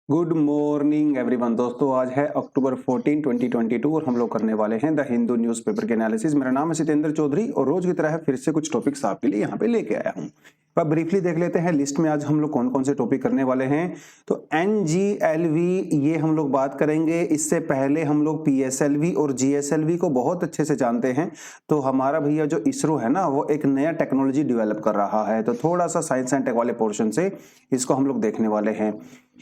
Good morning everyone. दोस्तों आज है अक्टूबर 14, 2022 और हम लोग करने वाले हैं द हिंदू न्यूज़पेपर के एनालिसिस। मेरा नाम है सितेंद्र चौधरी और रोज की तरह फिर से कुछ टॉपिक्स आपके लिए यहाँ पे लेके आया हूँ। पर ब्रीफली देख लेते हैं लिस्ट में आज हम लोग कौन कौन से टॉपिक करने वाले हैं। तो NGLV ये हम लोग बात करेंगे। इससे पहले हम लोग PSLV और GSLV को बहुत अच्छे से जानते हैं। तो हमारा भैया जो इसरो है ना, वो एक नया टेक्नोलॉजी डेवलप कर रहा है, तो थोड़ा सा साइंस एंड टेक वाले पोर्शन से इसको हम लोग देखने वाले हैं।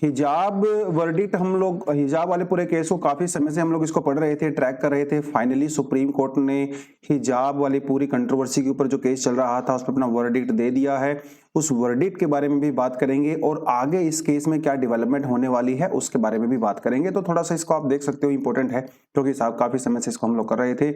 हिजाब वर्डिक्ट, हम लोग हिजाब वाले पूरे केस को काफी समय से हम लोग इसको पढ़ रहे थे, ट्रैक कर रहे थे। फाइनली सुप्रीम कोर्ट ने हिजाब वाली पूरी कंट्रोवर्सी के ऊपर जो केस चल रहा था उस पर अपना वर्डिक्ट दे दिया है। उस वर्डिक्ट के बारे में भी बात करेंगे और आगे इस केस में क्या डेवलपमेंट होने वाली है उसके बारे में भी बात करेंगे। तो थोड़ा सा इसको आप देख सकते हो, इंपॉर्टेंट है क्योंकि साहब काफी समय से इसको हम लोग कर रहे थे।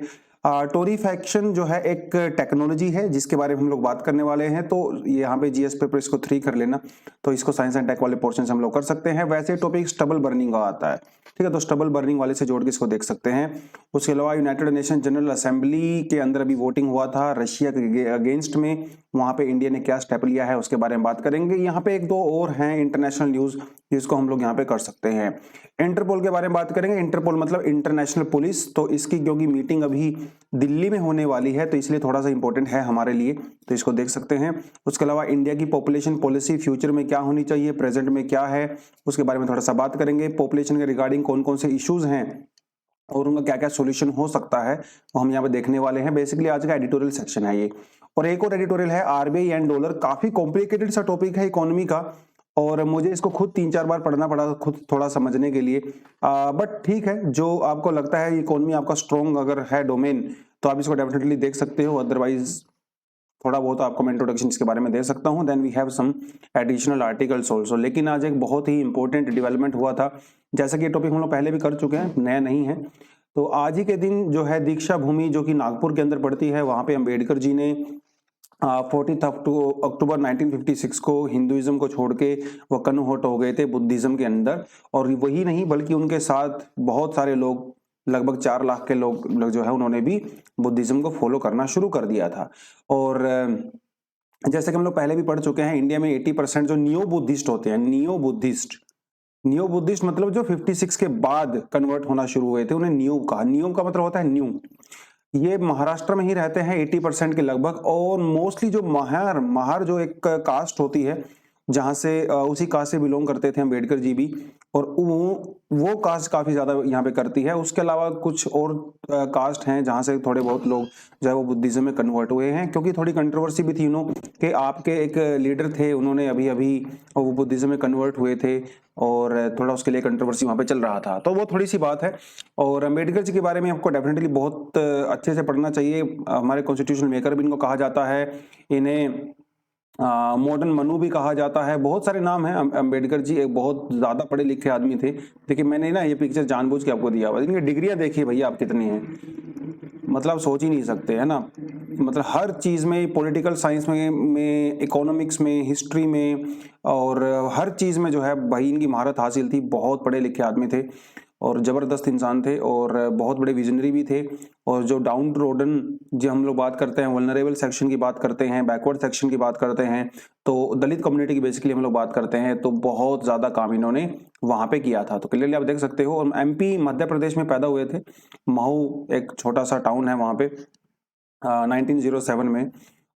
टोरी फैक्शन जो है एक टेक्नोलॉजी है जिसके बारे में हम लोग बात करने वाले हैं। तो यहाँ पे जीएस पेपर इसको 3 कर लेना, तो इसको साइंस एंड टेक वाले पोर्शन से हम लोग कर सकते हैं। वैसे टॉपिक स्टबल बर्निंग का आता है, ठीक है, तो स्टबल बर्निंग वाले से जोड़ के इसको देख सकते हैं। उसके अलावा यूनाइटेड नेशन जनरल असेंबली के अंदर अभी वोटिंग हुआ था रशिया के अगेंस्ट में, वहां पे इंडिया ने क्या स्टेप लिया है उसके बारे में बात करेंगे। यहाँ पे एक दो और हैं इंटरनेशनल न्यूज जिसको हम लोग यहाँ पे कर सकते हैं। इंटरपोल के बारे में बात करेंगे। इंटरपोल मतलब इंटरनेशनल पुलिस, तो इसकी क्योंकि मीटिंग अभी दिल्ली में होने वाली है तो इसलिए थोड़ा सा इंपॉर्टेंट है हमारे लिए, तो इसको देख सकते हैं। उसके अलावा इंडिया की पॉपुलेशन पॉलिसी फ्यूचर में क्या होनी चाहिए, प्रेजेंट में क्या है, उसके बारे में थोड़ा सा बात करेंगे। पॉपुलेशन के रिगार्डिंग कौन कौन से इश्यूज हैं और उनका क्या क्या सोल्यूशन हो सकता है वो हम यहाँ पे देखने वाले हैं। बेसिकली आज का एडिटोरियल सेक्शन है ये। और एक और एडिटोरियल है RBI एंड डॉलर। काफी कॉम्प्लिकेटेड सा टॉपिक है इकोनॉमी का और मुझे इसको खुद 3-4 बार पढ़ना पड़ा खुद थोड़ा समझने के लिए, बट ठीक है, जो आपको लगता है इकोनॉमी आपका स्ट्रॉन्ग अगर है डोमेन तो आप इसको डेफिनेटली देख सकते हो। अदरवाइज थोड़ा बहुत आपको मैं इंट्रोडक्शन इसके बारे में दे सकता हूं। Then we have some additional articles also. लेकिन आज एक बहुत ही इंपॉर्टेंट डेवलपमेंट हुआ था, जैसा कि ये टॉपिक हम लोग पहले भी कर चुके हैं, नया नहीं है। तो आज ही के दिन जो है दीक्षा भूमि जो कि नागपुर के अंदर पड़ती है, वहां पे अम्बेडकर जी ने 14 अक्टूबर 1956 को हिंदुइज्म को छोड़ के वो कन्वर्ट हो गए थे बुद्धिज्म के अंदर। और वही नहीं बल्कि उनके साथ बहुत सारे लोग, लगभग 4 लाख के लोग जो है उन्होंने भी बुद्धिज्म को फॉलो करना शुरू कर दिया था। और जैसे कि हम लोग पहले भी पढ़ चुके हैं, इंडिया में 80% जो नियो बुद्धिस्ट होते हैं, नियो बुद्धिस्ट मतलब जो 56 के बाद कन्वर्ट होना शुरू हुए थे उन्हें नियो कहा। नियो का मतलब होता है न्यू। ये महाराष्ट्र में ही रहते हैं 80% के लगभग। और मोस्टली जो महार जो एक कास्ट होती है जहां से उसी कास्ट से बिलोंग करते थे अम्बेडकर जी भी, और वो कास्ट काफी ज्यादा यहाँ पे करती है। उसके अलावा कुछ और कास्ट हैं जहां से थोड़े बहुत लोग जो है वो बुद्धिज्म में कन्वर्ट हुए हैं, क्योंकि थोड़ी कंट्रोवर्सी भी थी कि आपके एक लीडर थे उन्होंने अभी वो बुद्धिज्म में कन्वर्ट हुए थे और थोड़ा उसके लिए कंट्रोवर्सी वहां पे चल रहा था, तो वो थोड़ी सी बात है। और अम्बेडकर जी के बारे में आपको डेफिनेटली बहुत अच्छे से पढ़ना चाहिए। हमारे कॉन्स्टिट्यूशनल मेकर भी इनको कहा जाता है, इन्हें मॉडर्न मनु भी कहा जाता है। बहुत सारे नाम हैं। अम्बेडकर जी एक बहुत ज्यादा पढ़े लिखे आदमी थे। देखिए मैंने ना ये पिक्चर जानबूझ के आपको दिया हुआ, इनकी डिग्रियां देखिए भैया आप कितनी हैं, मतलब आप सोच ही नहीं सकते, है ना। मतलब हर चीज में, पॉलिटिकल साइंस में इकोनॉमिक्स में, हिस्ट्री में और हर चीज में जो है भाई इनकी महारत हासिल थी। बहुत पढ़े लिखे आदमी थे और जबरदस्त इंसान थे और बहुत बड़े विजनरी भी थे। और जो डाउन रोडन जो हम लोग बात करते हैं, वल्नरेबल सेक्शन की बात करते हैं, बैकवर्ड सेक्शन की बात करते हैं, तो दलित कम्युनिटी की बेसिकली हम लोग बात करते हैं, तो बहुत ज्यादा काम इन्होंने वहां पे किया था। तो क्लियरली आप देख सकते हो। और MP मध्य प्रदेश में पैदा हुए थे। महू एक छोटा सा टाउन है वहां पे 1907 में।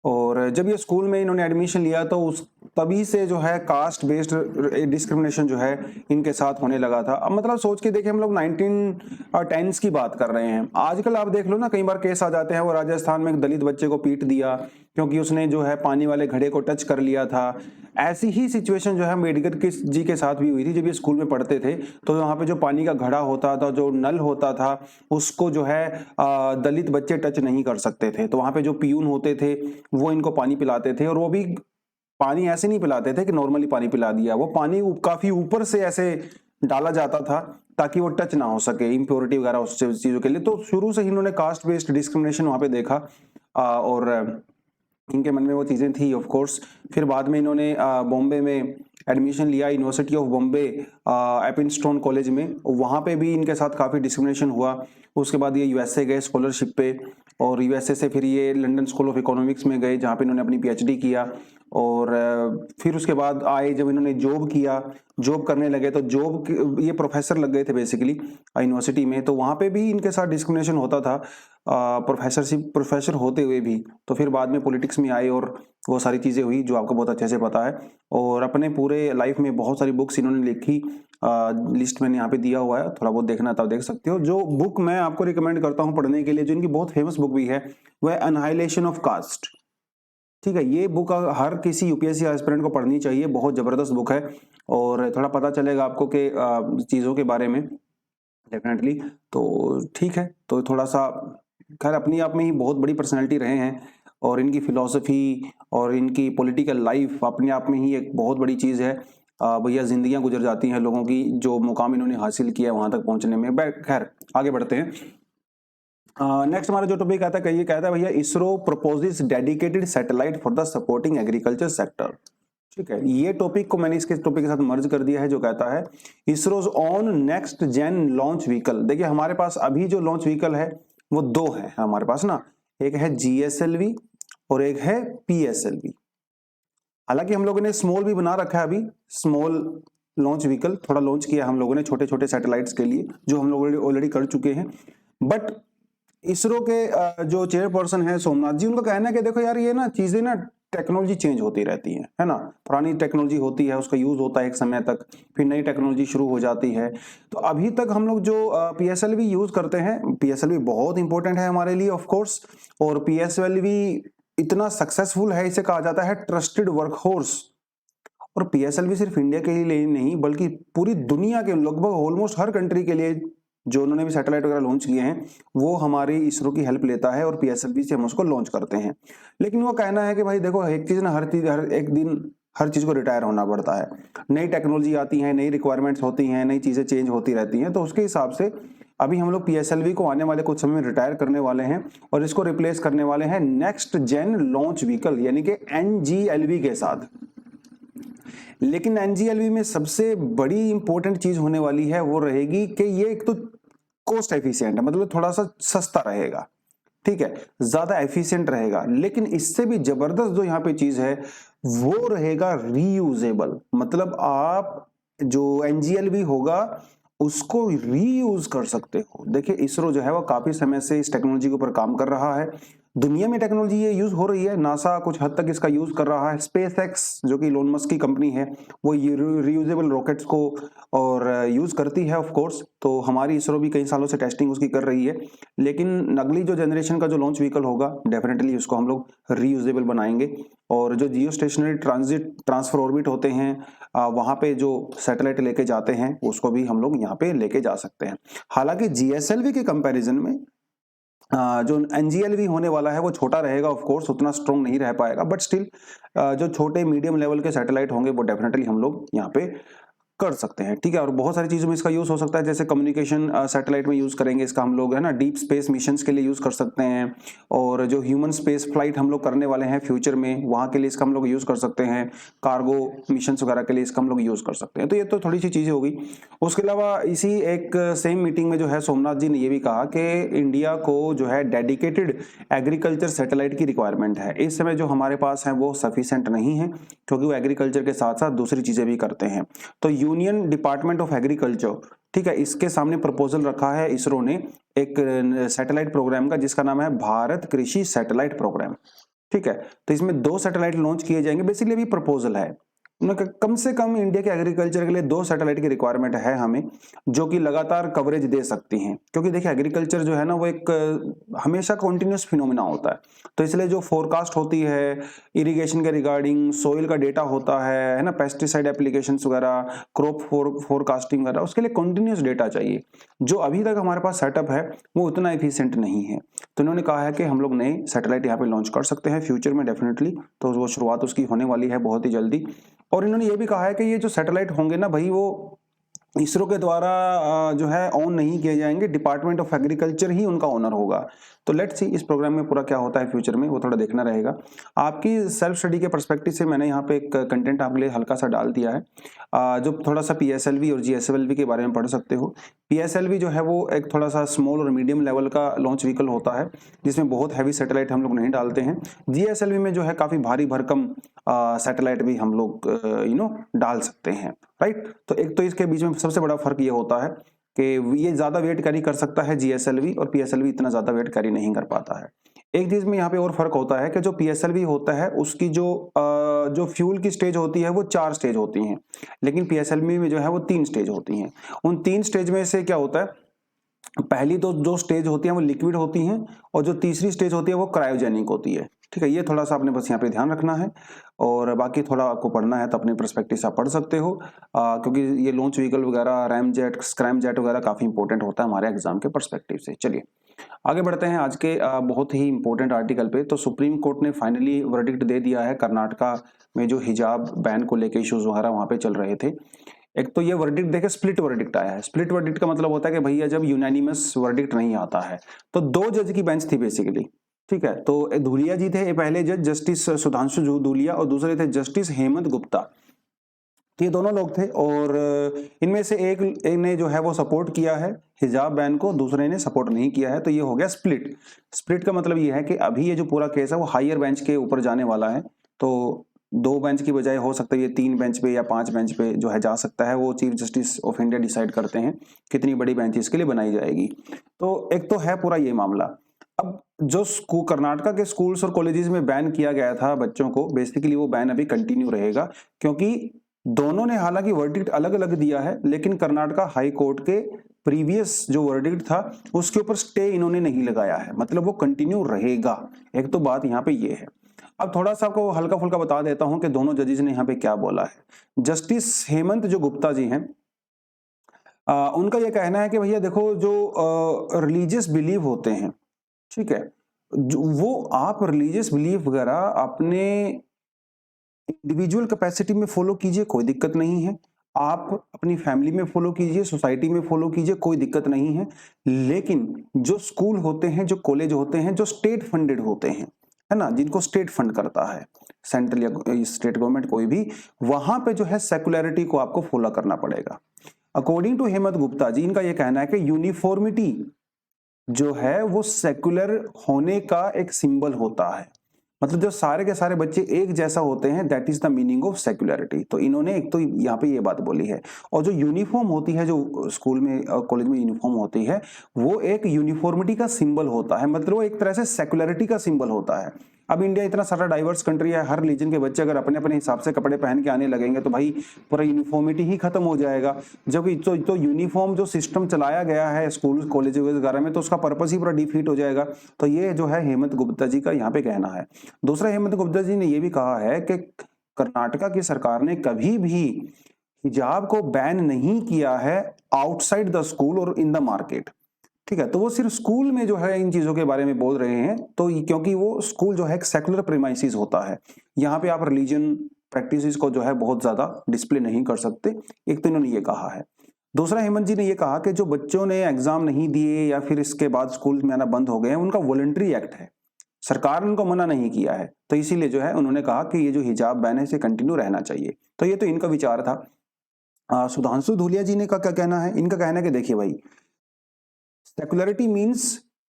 और जब ये स्कूल में इन्होंने एडमिशन लिया तो उस तभी से जो है कास्ट बेस्ड डिस्क्रिमिनेशन जो है इनके साथ होने लगा था। अब मतलब सोच के देखिए, हम लोग 1910s की बात कर रहे हैं। आजकल आप देख लो ना, कई बार केस आ जाते हैं। वो राजस्थान में एक दलित बच्चे को पीट दिया क्योंकि उसने जो है पानी वाले घड़े को टच कर लिया था। ऐसी ही सिचुएशन जो है अम्बेडकर जी के साथ भी हुई थी। जब ये स्कूल में पढ़ते थे तो वहां पे जो पानी का घड़ा होता था, जो नल होता था, उसको जो है दलित बच्चे टच नहीं कर सकते थे। तो वहां पे जो पियून होते थे वो इनको पानी पिलाते थे, और वो भी पानी ऐसे नहीं पिलाते थे कि नॉर्मली पानी पिला दिया, वो पानी काफी ऊपर से ऐसे डाला जाता था ताकि वो टच ना हो सके, इम्प्योरिटी वगैरह उस चीजों के लिए। तो शुरू से ही इन्होंने कास्ट बेस्ड डिस्क्रिमिनेशन वहां पे देखा और इनके मन में वो चीजें थी ऑफ कोर्स। फिर बाद में इन्होंने बॉम्बे में एडमिशन लिया, यूनिवर्सिटी ऑफ बॉम्बे एपिनस्टोन कॉलेज में। वहां पे भी इनके साथ काफी डिस्क्रिमिनेशन हुआ। उसके बाद ये USA गए स्कॉलरशिप पे, और USA से फिर ये लंदन स्कूल ऑफ इकोनॉमिक्स में गए जहाँ पे इन्होंने अपनी PhD किया। और फिर उसके बाद आए जब इन्होंने जॉब करने लगे तो ये प्रोफेसर लग गए थे बेसिकली यूनिवर्सिटी में, तो वहाँ पे भी इनके साथ डिस्क्रिमिनेशन होता था प्रोफेसर होते हुए भी। तो फिर बाद में पॉलिटिक्स में आए और वो सारी चीज़ें हुई जो आपको बहुत अच्छे से पता है। और अपने पूरे लाइफ में बहुत सारी बुक्स इन्होंने लिखी, लिस्ट मैंने यहाँ पे दिया हुआ है, थोड़ा बहुत देखना था देख सकते हो। जो बुक मैं आपको रिकमेंड करता हूँ पढ़ने के लिए, जो इनकी बहुत फेमस बुक भी है, वह एनहाइलेशन ऑफ कास्ट। ठीक है, ये बुक हर किसी यूपीएससी एस्पिरेंट को पढ़नी चाहिए, बहुत जबरदस्त बुक है और थोड़ा पता चलेगा आपको कि चीज़ों के बारे में डेफिनेटली। तो ठीक है, तो थोड़ा सा खैर अपनी आप में ही बहुत बड़ी पर्सनैलिटी रहे हैं और इनकी फिलॉसफी और इनकी पॉलिटिकल लाइफ अपने आप में ही एक बहुत बड़ी चीज़ है। भैया जिंदगियां गुजर जाती हैं लोगों की, जो मुकाम इन्होंने हासिल किया वहां तक पहुंचने में। खैर आगे बढ़ते हैं। नेक्स्ट हमारा जो टॉपिक आता है, ये कहता है भैया ISRO proposes dedicated satellite for the supporting agriculture sector. ठीक है, ये टॉपिक को मैंने इसके टॉपिक के साथ मर्ज कर दिया है, जो कहता है ISRO's on next gen launch vehicle. देखिए हमारे पास अभी जो लॉन्च व्हीकल है वो दो है हमारे पास ना, एक है GSLV और एक है PSLV। हालांकि हम लोगों ने स्मॉल भी बना रखा है, अभी स्मॉल लॉन्च व्हीकल थोड़ा लॉन्च किया हम लोगों ने छोटे छोटे सैटेलाइट्स के लिए, जो हम लोग ऑलरेडी कर चुके हैं। बट इसरो के जो चेयरपर्सन है सोमनाथ जी, उनका कहना है कि देखो यार ये ना चीजें ना टेक्नोलॉजी चेंज होती रहती है ना। पुरानी टेक्नोलॉजी होती है, उसका यूज होता है एक समय तक, फिर नई टेक्नोलॉजी शुरू हो जाती है। तो अभी तक हम लोग जो PSLV यूज करते हैं, PSLV बहुत इंपॉर्टेंट है हमारे लिए ऑफ कोर्स, और PSLV इतना सक्सेसफुल है, इसे कहा जाता है ट्रस्टेड वर्कहॉर्स। और PSLV सिर्फ इंडिया के लिए नहीं बल्कि पूरी दुनिया के लगभग ऑलमोस्ट हर कंट्री के लिए जो उन्होंने भी सैटेलाइट वगैरह लॉन्च किए हैं वो हमारी इसरो की हेल्प लेता है और PSLV से हम उसको लॉन्च करते हैं। लेकिन वो कहना है कि भाई देखो एक चीज ना, हर एक दिन हर चीज को रिटायर होना पड़ता है, नई टेक्नोलॉजी आती है, नई रिक्वायरमेंट्स होती हैं, नई चीजें चेंज होती रहती हैं। तो उसके हिसाब से अभी हम लोग PSLV को आने वाले कुछ समय में रिटायर करने वाले हैं और इसको रिप्लेस करने वाले हैं नेक्स्ट जेन लॉन्च व्हीकल यानी कि NGLV के साथ। लेकिन NGLV में सबसे बड़ी इंपॉर्टेंट चीज होने वाली है वो रहेगी कि ये एक तो कॉस्ट एफिशिएंट है, मतलब थोड़ा सा सस्ता रहेगा, ठीक है, ज्यादा एफिशिएंट रहेगा। लेकिन इससे भी जबरदस्त जो यहाँ पे चीज है वो रहेगा रीयूजेबल, मतलब आप जो NGLV होगा उसको रीयूज कर सकते हो। देखिए इसरो जो है वो काफी समय से इस टेक्नोलॉजी के ऊपर काम कर रहा है, दुनिया में टेक्नोलॉजी ये यूज हो रही है, नासा कुछ हद तक इसका यूज कर रहा है, SpaceX जो कि इलोन मस्क की कंपनी है वो रीयूजेबल रॉकेट्स को और यूज करती है ऑफ कोर्स। तो हमारी इसरो भी कई सालों से टेस्टिंग उसकी कर रही है। लेकिन अगली जो जनरेशन का जो लॉन्च व्हीकल होगा डेफिनेटली उसको हम लोग रीयूजेबल बनाएंगे। और जो जियो स्टेशनरी ट्रांसफर ऑर्बिट होते हैं वहां पे जो सैटेलाइट लेके जाते हैं उसको भी हम लोग यहाँ पे लेके जा सकते हैं। हालांकि GSLV के कंपैरिजन में जो NGLV होने वाला है वो छोटा रहेगा ऑफ कोर्स, उतना स्ट्रॉन्ग नहीं रह पाएगा, बट स्टिल जो छोटे मीडियम लेवल के सैटेलाइट होंगे वो डेफिनेटली हम लोग यहाँ पे कर सकते हैं। ठीक है, और बहुत सारी चीजों में इसका यूज हो सकता है, जैसे कम्युनिकेशन सैटेलाइट में यूज करेंगे इसका हम लोग, है ना, डीप स्पेस मिशंस के लिए यूज कर सकते हैं। और जो ह्यूमन स्पेस फ्लाइट हम लोग करने वाले हैं फ्यूचर में, वहां के लिए इसका हम लोग यूज कर सकते हैं। कार्गो मिशंस वगैरह के लिए इसका हम लोग यूज कर सकते हैं। तो ये तो थोड़ी सी चीजें होगी। उसके अलावा इसी एक सेम मीटिंग में जो है सोमनाथ जी ने ये भी कहा कि इंडिया को जो है डेडिकेटेड एग्रीकल्चर सैटेलाइट की रिक्वायरमेंट है। इस समय जो हमारे पास है वो सफिशिएंट नहीं है, क्योंकि वो एग्रीकल्चर के साथ साथ दूसरी चीजें भी करते हैं। तो यूनियन डिपार्टमेंट ऑफ एग्रीकल्चर, ठीक है, इसके सामने प्रपोजल रखा है इसरो ने एक सैटेलाइट प्रोग्राम का जिसका नाम है भारत कृषि सैटेलाइट प्रोग्राम। ठीक है, तो इसमें 2 सैटेलाइट लॉन्च किए जाएंगे। बेसिकली अभी प्रपोजल है, कम से कम इंडिया के एग्रीकल्चर के लिए 2 सैटेलाइट की रिक्वायरमेंट है हमें, जो कि लगातार कवरेज दे सकती हैं। क्योंकि देखिए एग्रीकल्चर जो है ना वो एक हमेशा कॉन्टिन्यूस फिनोमिना होता है, तो इसलिए जो फोरकास्ट होती है इरिगेशन के रिगार्डिंग, सोइल का डेटा होता है ना, पेस्टिसाइड एप्लीकेशंस वगैरह, क्रॉप फोरकास्टिंग वगैरह, उसके लिए कॉन्टिन्यूस डेटा चाहिए, जो अभी तक हमारे पास सेटअप है वो उतना एफिशिएंट नहीं है। तो इन्होंने कहा है कि हम लोग नए सैटेलाइट यहाँ पे लॉन्च कर सकते हैं फ्यूचर में डेफिनेटली, तो वो शुरुआत उसकी होने वाली है बहुत ही जल्दी। और इन्होंने ये भी कहा है कि ये जो सैटेलाइट होंगे ना भाई वो इसरो के द्वारा जो है ऑन नहीं किए जाएंगे, डिपार्टमेंट ऑफ एग्रीकल्चर ही उनका ओनर होगा। तो लेट्स सी इस प्रोग्राम में पूरा क्या होता है फ्यूचर में, वो थोड़ा देखना रहेगा। आपकी सेल्फ स्टडी के पर्सपेक्टिव से मैंने यहाँ पे एक कंटेंट आपके लिए हल्का सा डाल दिया है, जो थोड़ा सा PSLV और GSLV के बारे में पढ़ सकते हो। PSLV जो है वो एक थोड़ा सा स्मॉल और मीडियम लेवल का लॉन्च व्हीकल होता है जिसमें बहुत हैवी सैटेलाइट हम लोग नहीं डालते हैं। GSLV में जो है काफी भारी भरकम सैटेलाइट भी हम लोग डाल सकते हैं, राइट। तो एक तो इसके बीच में सबसे बड़ा फर्क ये होता है कि ये ज्यादा वेट कैरी कर सकता है GSLV, और PSLV इतना ज्यादा वेट कैरी नहीं कर पाता है। एक चीज में यहाँ पे और फर्क होता है कि जो PSLV होता है उसकी जो फ्यूल की स्टेज होती है वो 4 स्टेज होती हैं, लेकिन PSLV में जो है वो 3 स्टेज होती हैं। उन 3 स्टेज में से क्या होता है, पहली तो जो स्टेज होती है वो लिक्विड होती हैं, और जो तीसरी स्टेज होती है वो क्रायोजेनिक होती है, ठीक है। ये थोड़ा सा आपने बस यहाँ पे ध्यान रखना है, और बाकी थोड़ा आपको पढ़ना है तो अपने पर्सपेक्टिव से आप पढ़ सकते हो, क्योंकि ये लॉन्च व्हीकल वगैरह, रैमजेट, स्क्रैमजेट वगैरह काफी इंपॉर्टेंट होता है हमारे एग्जाम के पर्सपेक्टिव से। चलिए आगे बढ़ते हैं आज के बहुत ही इंपॉर्टेंट आर्टिकल पे। तो सुप्रीम कोर्ट ने फाइनली वर्डिक्ट दे दिया है कर्नाटका में जो हिजाब बैन को लेके इश्यूज वगैरह वहां पे चल रहे थे। एक तो ये वर्डिक्ट देखे, स्प्लिट वर्डिक्ट आया है। स्प्लिट वर्डिक्ट का मतलब होता है कि भैया जब यूनानिमस वर्डिक्ट नहीं आता है, तो 2 जज की बेंच थी बेसिकली, ठीक है। तो धूलिया जी थे पहले जज, जस्टिस सुधांशु धूलिया, और दूसरे थे जस्टिस हेमंत गुप्ता। तो ये दोनों लोग थे, और इनमें से एक ने जो है वो सपोर्ट किया है हिजाब बैन को, दूसरे ने सपोर्ट नहीं किया है। तो ये हो गया स्प्लिट। स्प्लिट का मतलब ये है कि अभी ये जो पूरा केस है वो हायर बेंच के ऊपर जाने वाला है। तो 2 बेंच की बजाय हो सकता है ये 3 बेंच पे या 5 बेंच पे जो है जा सकता है। वो chief justice of India decide करते हैं कितनी बड़ी बेंच इसके लिए बनाई जाएगी। तो एक तो है पूरा ये मामला। अब जो कर्नाटका के स्कूल्स और कॉलेजेस में बैन किया गया था बच्चों को, बेसिकली वो बैन अभी कंटिन्यू रहेगा, क्योंकि दोनों ने हालांकि वर्डिक्ट अलग अलग दिया है, लेकिन कर्नाटका हाई कोर्ट के प्रीवियस जो वर्डिक्ट था उसके ऊपर स्टे इन्होंने नहीं लगाया है, मतलब वो कंटिन्यू रहेगा। एक तो बात यहाँ पे ये है। अब थोड़ा सा आपको हल्का फुल्का बता देता हूं कि दोनों जजेस ने यहाँ पे क्या बोला है। जस्टिस हेमंत जो गुप्ता जी हैं, उनका यह कहना है कि भैया देखो, जो रिलीजियस बिलीव होते हैं, ठीक है, वो आप रिलीजियस बिलीफ वगैरह अपने इंडिविजुअल कैपेसिटी में फॉलो कीजिए, कोई दिक्कत नहीं है। आप अपनी फैमिली में फॉलो कीजिए, सोसाइटी में फॉलो कीजिए, कोई दिक्कत नहीं है। लेकिन जो स्कूल होते हैं, जो कॉलेज होते हैं, जो स्टेट फंडेड होते हैं, है ना, जिनको स्टेट फंड करता है सेंट्रल या स्टेट गवर्नमेंट कोई भी, वहां पे जो है सेकुलरिटी को आपको फॉलो करना पड़ेगा। अकॉर्डिंग टू हेमंत गुप्ता जी, इनका यह कहना है कि यूनिफॉर्मिटी जो है वो सेकुलर होने का एक सिंबल होता है, मतलब जो सारे के सारे बच्चे एक जैसा होते हैं, that is the meaning of secularity. तो इन्होंने एक तो यहाँ पे ये बात बोली है। और जो यूनिफॉर्म होती है, जो स्कूल में कॉलेज में यूनिफॉर्म होती है, वो एक यूनिफॉर्मिटी का सिंबल होता है, मतलब वो एक तरह से सेक्युलरिटी का सिंबल होता है। अब इंडिया इतना सारा डाइवर्स कंट्री है, हर रिलीजन के बच्चे अगर अपने अपने हिसाब से कपड़े पहन के आने लगेंगे तो भाई पूरा यूनिफॉर्मिटी ही खत्म हो जाएगा। जब तो यूनिफॉर्म जो सिस्टम चलाया गया है स्कूल कॉलेज वगैरह में, तो उसका पर्पस ही पूरा डिफीट हो जाएगा। तो ये जो है हेमंत गुप्ता जी का यहाँ पे कहना है। दूसरा, हेमंत गुप्ता जी ने यह भी कहा है कि कर्नाटका की सरकार ने कभी भी हिजाब को बैन नहीं किया है आउटसाइड द स्कूल और इन द मार्केट, ठीक है। तो वो सिर्फ स्कूल में जो है इन चीजों के बारे में बोल रहे हैं, तो क्योंकि वो स्कूल जो है एक सेकुलर प्रीमाइसिस होता है, यहाँ पे आप रिलीजन प्रैक्टिसेस को जो है बहुत ज्यादा डिस्प्ले नहीं कर सकते। एक तो इन्होंने ये कहा है। दूसरा, हेमंत जी ने ये कहा कि जो बच्चों ने एग्जाम नहीं दिए या फिर इसके बाद स्कूल में आना बंद हो गए हैं, उनका वॉलंटरी एक्ट है, सरकार ने उनको मना नहीं किया है। तो इसीलिए जो है उन्होंने कहा कि ये जो हिजाब बैन है इसे कंटिन्यू रहना चाहिए। तो ये तो इनका विचार था। सुधांशु धूलिया जी ने का क्या कहना है? इनका कहना है कि देखिए भाई, सेकुलरिटी मीन्स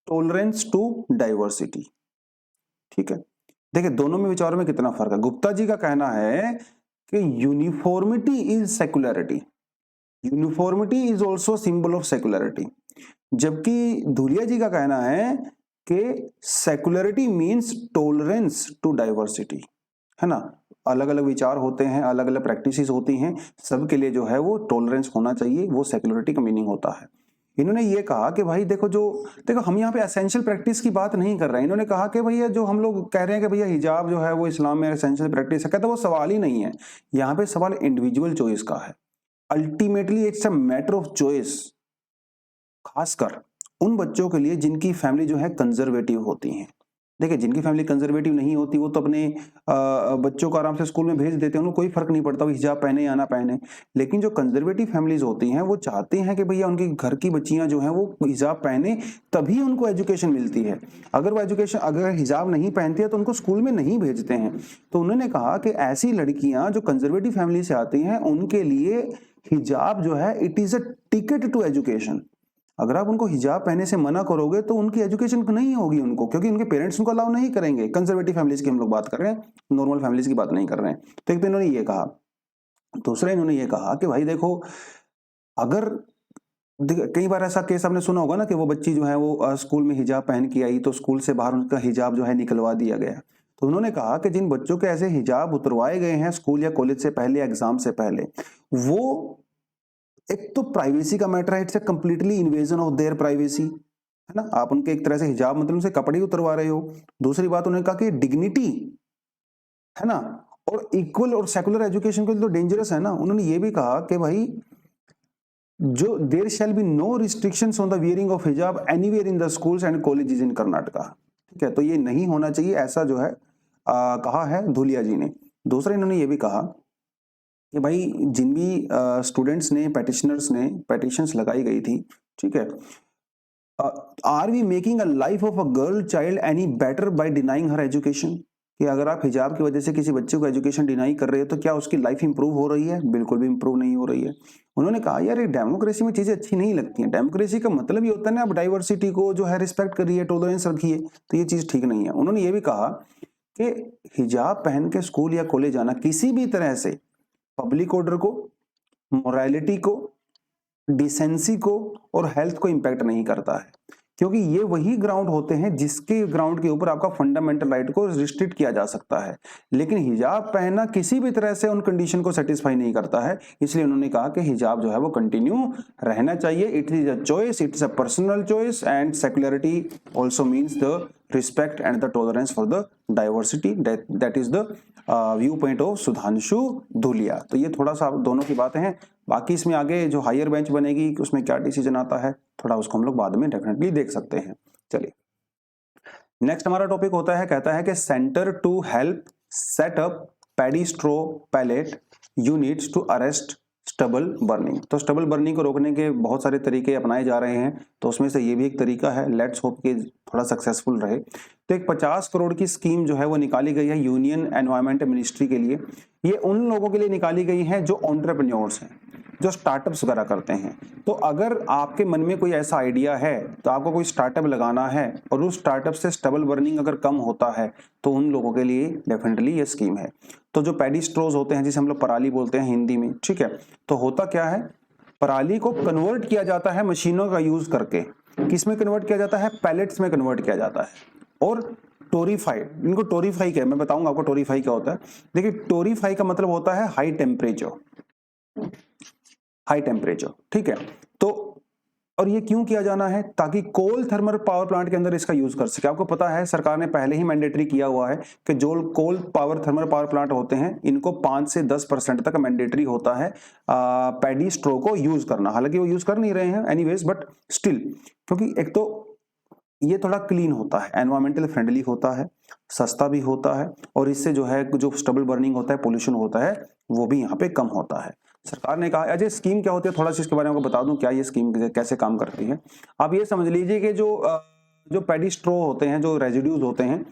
टॉलरेंस टू डाइवर्सिटी, ठीक है। देखिए दोनों में विचारों में कितना फर्क है। गुप्ता जी का कहना है कि uniformity is secularity, uniformity is also symbol of secularity, जबकि धूलिया जी का कहना है कि secularity means tolerance to diversity, है ना। अलग अलग विचार होते हैं, अलग अलग प्रैक्टिसेस होती हैं, सबके लिए जो है वो टॉलरेंस होना चाहिए, वो सेकुलरिटी का मीनिंग होता है। इन्होंने ये कहा कि भाई देखो हम यहाँ पे एसेंशियल प्रैक्टिस की बात नहीं कर रहे हैं। इन्होंने कहा कि भैया जो हम लोग कह रहे हैं कि भैया हिजाब जो है वो इस्लाम में एसेंशियल प्रैक्टिस है, कहते वो सवाल ही नहीं है। यहाँ पे सवाल इंडिविजुअल चॉइस का है। Ultimately it's a matter of choice, खासकर उन बच्चों के लिए जिनकी फैमिली जो है कंजर्वेटिव होती हैं। देखिए जिनकी फैमिली कंजर्वेटिव नहीं होती वो तो अपने बच्चों को आराम से स्कूल में भेज देते हैं, उनको कोई फर्क नहीं पड़ता वो हिजाब पहने या ना पहने। लेकिन जो कंजर्वेटिव फैमिलीज होती हैं वो चाहते हैं कि भैया उनकी घर की बच्चियां जो हैं वो हिजाब पहने, तभी उनको एजुकेशन मिलती है। अगर हिजाब नहीं पहनती है तो उनको स्कूल में नहीं भेजते हैं। तो उन्होंने कहा कि ऐसी लड़कियां जो कंजर्वेटिव फैमिली से आती हैं उनके लिए हिजाब जो है it is a ticket to education. अगर आप उनको हिजाब पहनने से मना करोगे तो उनकी एजुकेशन नहीं होगी उनको, क्योंकि उनके पेरेंट्स उनको अलाउ नहीं करेंगे। कंजर्वेटिव फैमिलीज की हम लोग बात कर रहे हैं, नॉर्मल फैमिलीज की बात नहीं कर रहे हैं। तो एक तो इन्होंने ये कहा। दूसरा इन्होंने ये कहा कि भाई देखो, अगर कई बार ऐसा केस आपने सुना होगा ना कि वो बच्ची जो है वो स्कूल में हिजाब पहन के आई तो स्कूल से बाहर उनका हिजाब जो है निकलवा दिया गया। तो उन्होंने कहा कि जिन बच्चों के ऐसे हिजाब उतरवाए गए हैं स्कूल या कॉलेज से पहले, एग्जाम से पहले, वो एक तो प्राइवेसी का मैटर है, it's a completely invasion of their privacy, है ना। आप उनके एक तरह से हिजाब मतलब उनसे कपड़े ही उतरवा रहे हो। दूसरी बात उन्होंने कहा कि डिग्निटी, है ना, और इक्वल और सेकुलर एजुकेशन के लिए तो डेंजरस है ना। उन्होंने ये भी कहा कि भाई जो there shall be no restrictions on the wearing of hijab anywhere in the schools and colleges in Karnataka. ठीक है, तो ये नहीं होना चाहिए, ऐसा जो है कहा है धुलिया जी ने। दूसरा इन्होंने ये भी कहा कि भाई जिन भी स्टूडेंट्स ने, पेटिशनर्स ने पेटिशंस लगाई गई थी, ठीक है, are we making a life of a girl child any better by denying her education, कि अगर आप हिजाब की वजह से किसी बच्चे को एजुकेशन डिनाई कर रहे हो तो क्या उसकी लाइफ इंप्रूव हो रही है? बिल्कुल भी इंप्रूव नहीं हो रही है। उन्होंने कहा यार ये डेमोक्रेसी में चीजें अच्छी नहीं लगती हैं। डेमोक्रेसी का मतलब ये होता है ना, आप डाइवर्सिटी को जो है रिस्पेक्ट करिए, टॉलरेंस रखिए, तो ये चीज ठीक नहीं है। उन्होंने ये भी कहा कि हिजाब पहन के स्कूल या कॉलेज जाना किसी भी तरह से पब्लिक ऑर्डर को, मोरालिटी को, डिसेंसी को और हेल्थ को इंपैक्ट नहीं करता है, क्योंकि ये वही ग्राउंड होते हैं जिसके ग्राउंड के ऊपर आपका फंडामेंटल राइट को रिस्ट्रिक्ट किया जा सकता है। लेकिन हिजाब पहनना किसी भी तरह से उन कंडीशन को सेटिस्फाई नहीं करता है, इसलिए उन्होंने कहा कि हिजाब जो है वो कंटिन्यू रहना चाहिए। It is a choice, it's a personal choice and secularity also means the respect and the tolerance for the diversity, that is the view point of Sudhanshu Dhulia. तो ये थोड़ा सा दोनों की बातें हैं। बाकी इसमें आगे जो हायर बेंच बनेगी उसमें क्या डिसीजन आता है थोड़ा उसको हम लोग बाद में डेफिनेटली देख सकते हैं। चलिए नेक्स्ट हमारा टॉपिक होता है, कहता है कि centre to help set up paddy straw pellet units to arrest stubble burning. तो स्टबल बर्निंग को रोकने के बहुत सारे तरीके अपनाए जा रहे हैं, तो उसमें से ये भी एक तरीका है। लेट्स होप कि थोड़ा सक्सेसफुल रहे। तो एक 50 करोड़ की स्कीम जो है वो निकाली गई है यूनियन एनवायरमेंट मिनिस्ट्री के लिए। ये उन लोगों के लिए निकाली गई है जो एंटरप्रेन्योर्स हैं, जो स्टार्टअप्स वगैरह करते हैं। तो अगर आपके मन में कोई ऐसा आइडिया है तो आपको कोई स्टार्टअप लगाना है और उस स्टार्टअप से स्टबल बर्निंग अगर कम होता है तो उन लोगों के लिए डेफिनेटली ये स्कीम है। तो जो पैडी स्ट्रोज होते हैं जिसे हम लोग पराली बोलते हैं हिंदी में, ठीक है, तो होता क्या है, पराली को कन्वर्ट किया जाता है मशीनों का यूज करके। किस में कन्वर्ट किया जाता है? पैलेट्स में कन्वर्ट किया जाता है। और टोरीफाइड, इनको टोरीफाई क्या है मैं बताऊंगा आपको टोरीफाई क्या होता है। देखिए टोरीफाई का मतलब होता है हाई टेम्परेचर, हाई टेम्परेचर, ठीक है। तो और ये क्यों किया जाना है? ताकि कोल थर्मल पावर प्लांट के अंदर इसका यूज कर सके। आपको पता है सरकार ने पहले ही मैंडेटरी किया हुआ है कि जो coal power thermal power plant होते हैं इनको 5 से 10% तक मैंडेटरी होता है पैडी स्ट्रो को यूज करना। हालांकि वो यूज कर नहीं रहे हैं एनीवेज, बट स्टिल, क्योंकि एक तो ये थोड़ा क्लीन होता है, एनवायरमेंटल फ्रेंडली होता है, सस्ता भी होता है, और इससे जो है जो स्टबल बर्निंग होता है, पोल्यूशन होता है, वो भी यहाँ पे कम होता है। सरकार ने कहा। अजय स्कीम क्या होती है थोड़ा सा इसके बारे में आपको बता दूं, क्या ये स्कीम कैसे काम करती है। आप ये समझ लीजिए कि जो पैडी स्ट्रो होते हैं, जो रेजिड्यूज होते हैं,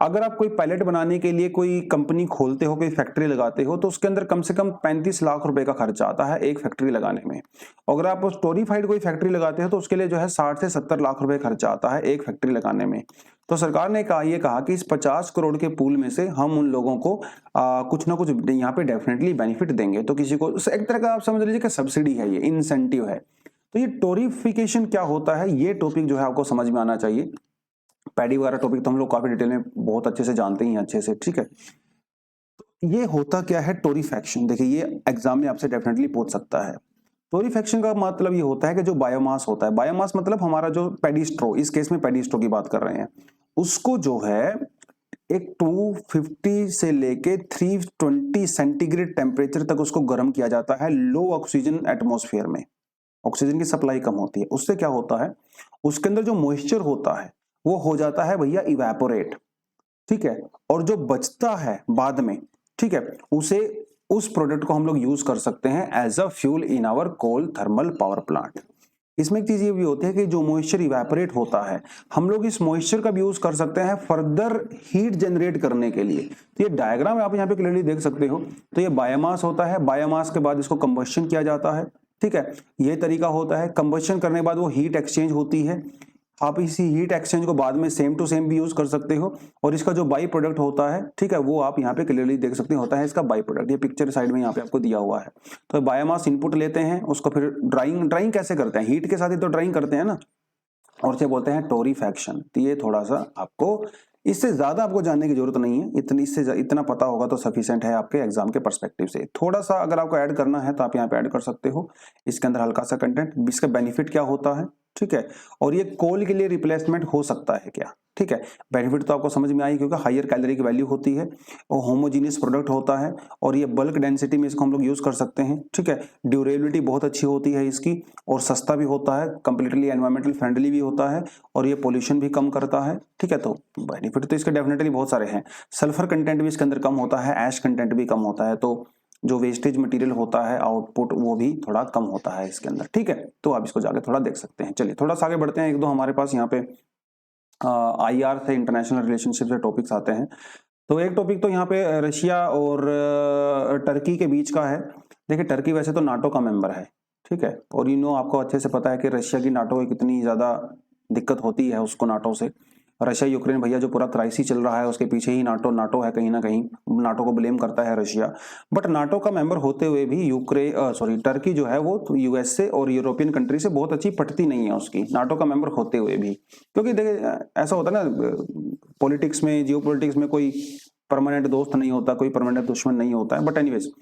अगर आप कोई पैलेट बनाने के लिए कोई कंपनी खोलते हो, कोई फैक्ट्री लगाते हो, तो उसके अंदर कम से कम 35 लाख रुपए का खर्चा आता है एक फैक्ट्री लगाने में। अगर आप टोरीफाइड कोई फैक्ट्री लगाते हो तो उसके लिए जो है 60 से 70 लाख रुपए खर्चा आता है एक फैक्ट्री लगाने में। तो सरकार ने कहा कि इस 50 करोड़ के पूल में से हम उन लोगों को कुछ ना कुछ यहाँ पे डेफिनेटली बेनिफिट देंगे। तो किसी को एक तरह का आप समझ लीजिए कि सब्सिडी है, ये इंसेंटिव है। तो ये टोरिफिकेशन क्या होता है, ये टॉपिक जो है आपको समझ में आना चाहिए। पैडी वगैरह टॉपिक तो हम लोग काफी डिटेल में बहुत अच्छे से जानते ही हैं, अच्छे से, ठीक है। ये होता क्या है टोरीफैक्शन? देखिए ये एग्जाम में आपसे डेफिनेटली पूछ सकता है। टोरीफैक्शन का मतलब ये होता है कि जो बायोमास होता है, बायोमास मतलब हमारा जो पैडी स्ट्रो, इस केस में पैडी स्ट्रो की बात कर रहे हैं, उसको जो है एक 250 से लेके 320 सेंटीग्रेड टेम्परेचर तक उसको गर्म किया जाता है लो ऑक्सीजन एटमॉस्फेयर में। ऑक्सीजन की सप्लाई कम होती है, उससे क्या होता है, उसके अंदर जो मॉइस्चर होता है वो हो जाता है भैया इवेपोरेट, ठीक है। और जो बचता है बाद में, ठीक है, उसे उस प्रोडक्ट को हम लोग यूज कर सकते हैं as a fuel in our coal thermal power plant. इसमें एक चीज ये भी होती है कि जो मॉइस्चर इवेपोरेट होता है, हम लोग इस मॉइस्चर का भी यूज कर सकते हैं फर्दर हीट जनरेट करने के लिए। तो ये डायग्राम आप यहाँ पे क्लियरली देख सकते हो। तो ये बायोमास होता है, बायोमास के बाद इसको कंबस्शन किया जाता है, ठीक है, ये तरीका होता है। कंबशन करने के बाद वो हीट एक्सचेंज होती है, आप इसी हीट एक्सचेंज को बाद में सेम टू सेम भी यूज कर सकते हो, और इसका जो बाई प्रोडक्ट होता है, ठीक है, वो आप यहाँ पे क्लियरली देख सकते होता है इसका बाई प्रोडक्ट। ये पिक्चर साइड में यहाँ पे आपको दिया हुआ है। तो बायोमास इनपुट लेते हैं, उसको फिर ड्राइंग कैसे करते हैं, हीट के साथ ही तो ड्राइंग करते हैं ना, और इसे बोलते हैं टोरीफैक्शन। तो ये थोड़ा सा आपको, इससे ज्यादा आपको जानने की जरूरत नहीं है, इतना पता होगा तो सफिशिएंट है आपके एग्जाम के पर्सपेक्टिव से। थोड़ा सा अगर आपको ऐड करना है तो आप यहाँ पे ऐड कर सकते हो, इसके अंदर हल्का सा कंटेंट, इसका बेनिफिट क्या होता है, ठीक है, और ये कोल के लिए रिप्लेसमेंट हो सकता है क्या, ठीक है। बेनिफिट तो आपको समझ में आई, क्योंकि हायर कैलोरी की वैल्यू होती है और होमोजीनियस प्रोडक्ट होता है, और ये बल्क डेंसिटी में इसको हम लोग यूज कर सकते हैं, ठीक है। ड्यूरेबिलिटी बहुत अच्छी होती है इसकी, और सस्ता भी होता है, कंप्लीटली एनवायरमेंटल फ्रेंडली भी होता है, और ये पोल्यूशन भी कम करता है, ठीक है। तो बेनिफिट तो इसके डेफिनेटली बहुत सारे हैं। सल्फर कंटेंट भी इसके अंदर कम होता है, ऐश कंटेंट भी कम होता है, तो जो वेस्टेज मटेरियल होता है आउटपुट वो भी थोड़ा कम होता है इसके अंदर, ठीक है। तो आप इसको जाके थोड़ा देख सकते हैं। चलिए थोड़ा सा आगे बढ़ते हैं, एक दो हमारे पास यहाँ पे IR से, इंटरनेशनल रिलेशनशिप से टॉपिक्स आते हैं। तो एक टॉपिक तो यहाँ पे रशिया और टर्की के बीच का है। देखिए टर्की वैसे तो नाटो का मेंबर है, ठीक है, और आपको अच्छे से पता है कि रशिया की नाटो में कितनी ज्यादा दिक्कत होती है उसको नाटो से। रशिया यूक्रेन भैया जो पूरा क्राइसिस चल रहा है उसके पीछे ही नाटो है, कहीं ना कहीं नाटो को ब्लेम करता है रशिया। बट नाटो का मेंबर होते हुए भी टर्की जो है वो US से और यूरोपियन कंट्री से बहुत अच्छी पटती नहीं है उसकी, नाटो का मेंबर होते हुए भी। क्योंकि देखिए ऐसा होता है ना पॉलिटिक्स में, जियो पॉलिटिक्स में कोई परमानेंट दोस्त नहीं होता, कोई परमानेंट दुश्मन नहीं होता है। बट एनीवेज,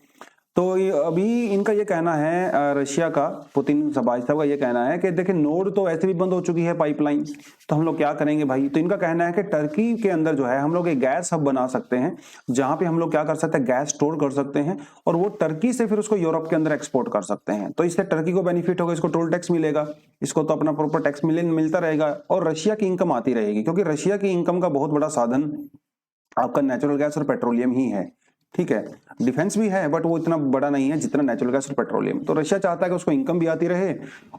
तो अभी इनका ये कहना है, रशिया का पुतिन भाई साहब का ये कहना है कि देखिए नोड तो ऐसे भी बंद हो चुकी है पाइपलाइन, तो हम लोग क्या करेंगे भाई। तो इनका कहना है कि टर्की के अंदर जो है हम लोग एक गैस हब बना सकते हैं, जहां पे हम लोग क्या कर सकते हैं, गैस स्टोर कर सकते हैं, और वो टर्की से फिर उसको यूरोप के अंदर एक्सपोर्ट कर सकते हैं। तो इससे टर्की को बेनिफिट होगा, इसको टोल टैक्स मिलेगा, इसको तो अपना प्रॉपर टैक्स मिलता रहेगा, और रशिया की इनकम आती रहेगी, क्योंकि रशिया की इनकम का बहुत बड़ा साधन आपका नेचुरल गैस और पेट्रोलियम ही है, ठीक है। डिफेंस भी है बट वो इतना बड़ा नहीं है जितना नेचुरल गैस और पेट्रोलियम। तो रशिया चाहता है कि उसको इनकम भी आती रहे,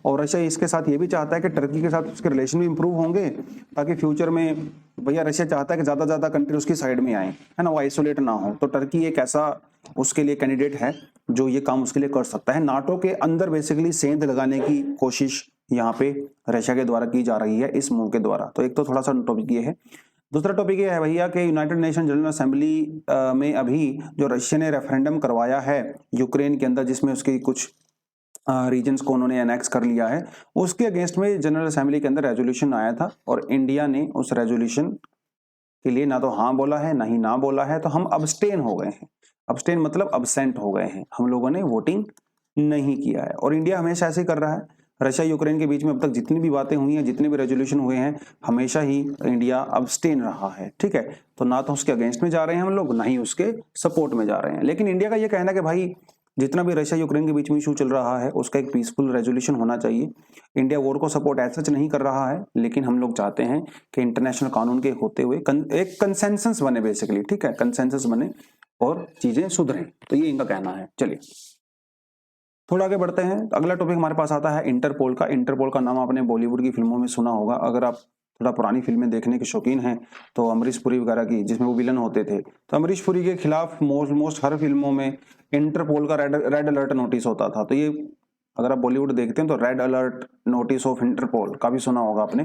और रशिया इसके साथ ये भी चाहता है कि टर्की के साथ उसके रिलेशन भी इंप्रूव होंगे, ताकि फ्यूचर में भैया रशिया चाहता है कि ज्यादा ज्यादा कंट्री उसकी साइड में आए, है ना, वो आइसोलेट ना हो। तो टर्की एक ऐसा उसके लिए कैंडिडेट है जो ये काम उसके लिए कर सकता है। नाटो के अंदर बेसिकली सेंध लगाने की कोशिश यहाँ पे रशिया के द्वारा की जा रही है इस मूव के द्वारा। तो एक तो थोड़ा सा टॉपिक ये है। दूसरा टॉपिक ये है भैया कि यूनाइटेड नेशन जनरल असेंबली में अभी जो रशिया ने रेफरेंडम करवाया है यूक्रेन के अंदर, जिसमें उसकी कुछ रीजन्स को उन्होंने एनेक्स कर लिया है, उसके अगेंस्ट में जनरल असेंबली के अंदर रेजोल्यूशन आया था, और इंडिया ने उस रेजोल्यूशन के लिए ना तो हाँ बोला है ना ही ना बोला है। तो हम अब्सटेन हो गए हैं। अब्सटेन मतलब अब्सेंट हो गए हैं, हम लोगों ने वोटिंग नहीं किया है। और इंडिया हमेशा ऐसे कर रहा है, रशिया यूक्रेन के बीच में अब तक जितनी भी बातें हुई हैं, जितने भी रेजोल्यूशन हुए हैं, हमेशा ही इंडिया अब्सटेन रहा है, ठीक है। तो ना तो उसके अगेंस्ट में जा रहे हैं हम लोग, ना ही उसके सपोर्ट में जा रहे हैं। लेकिन इंडिया का ये कहना है कि भाई जितना भी रशिया यूक्रेन के बीच में इशू चल रहा है उसका एक पीसफुल रेजोल्यूशन होना चाहिए। इंडिया वॉर को सपोर्ट ऐसा नहीं कर रहा है, लेकिन हम लोग चाहते हैं कि इंटरनेशनल कानून के होते हुए एक कंसेंसस बने बेसिकली, ठीक है, कंसेंसस बने और चीजें सुधरें। तो ये इनका कहना है। चलिए थोड़ा आगे बढ़ते हैं। अगला टॉपिक हमारे पास आता है इंटरपोल का। इंटरपोल का नाम आपने बॉलीवुड की फिल्मों में सुना होगा। अगर आप थोड़ा पुरानी फिल्में देखने के शौकीन हैं तो अमरीश पुरी वगैरह की, जिसमें वो विलन होते थे, तो अमरीश पुरी के खिलाफ मोस्ट हर फिल्मों में इंटरपोल का रेड अलर्ट नोटिस होता था। तो ये अगर आप बॉलीवुड देखते हैं तो red alert notice of Interpol का भी सुना होगा आपने।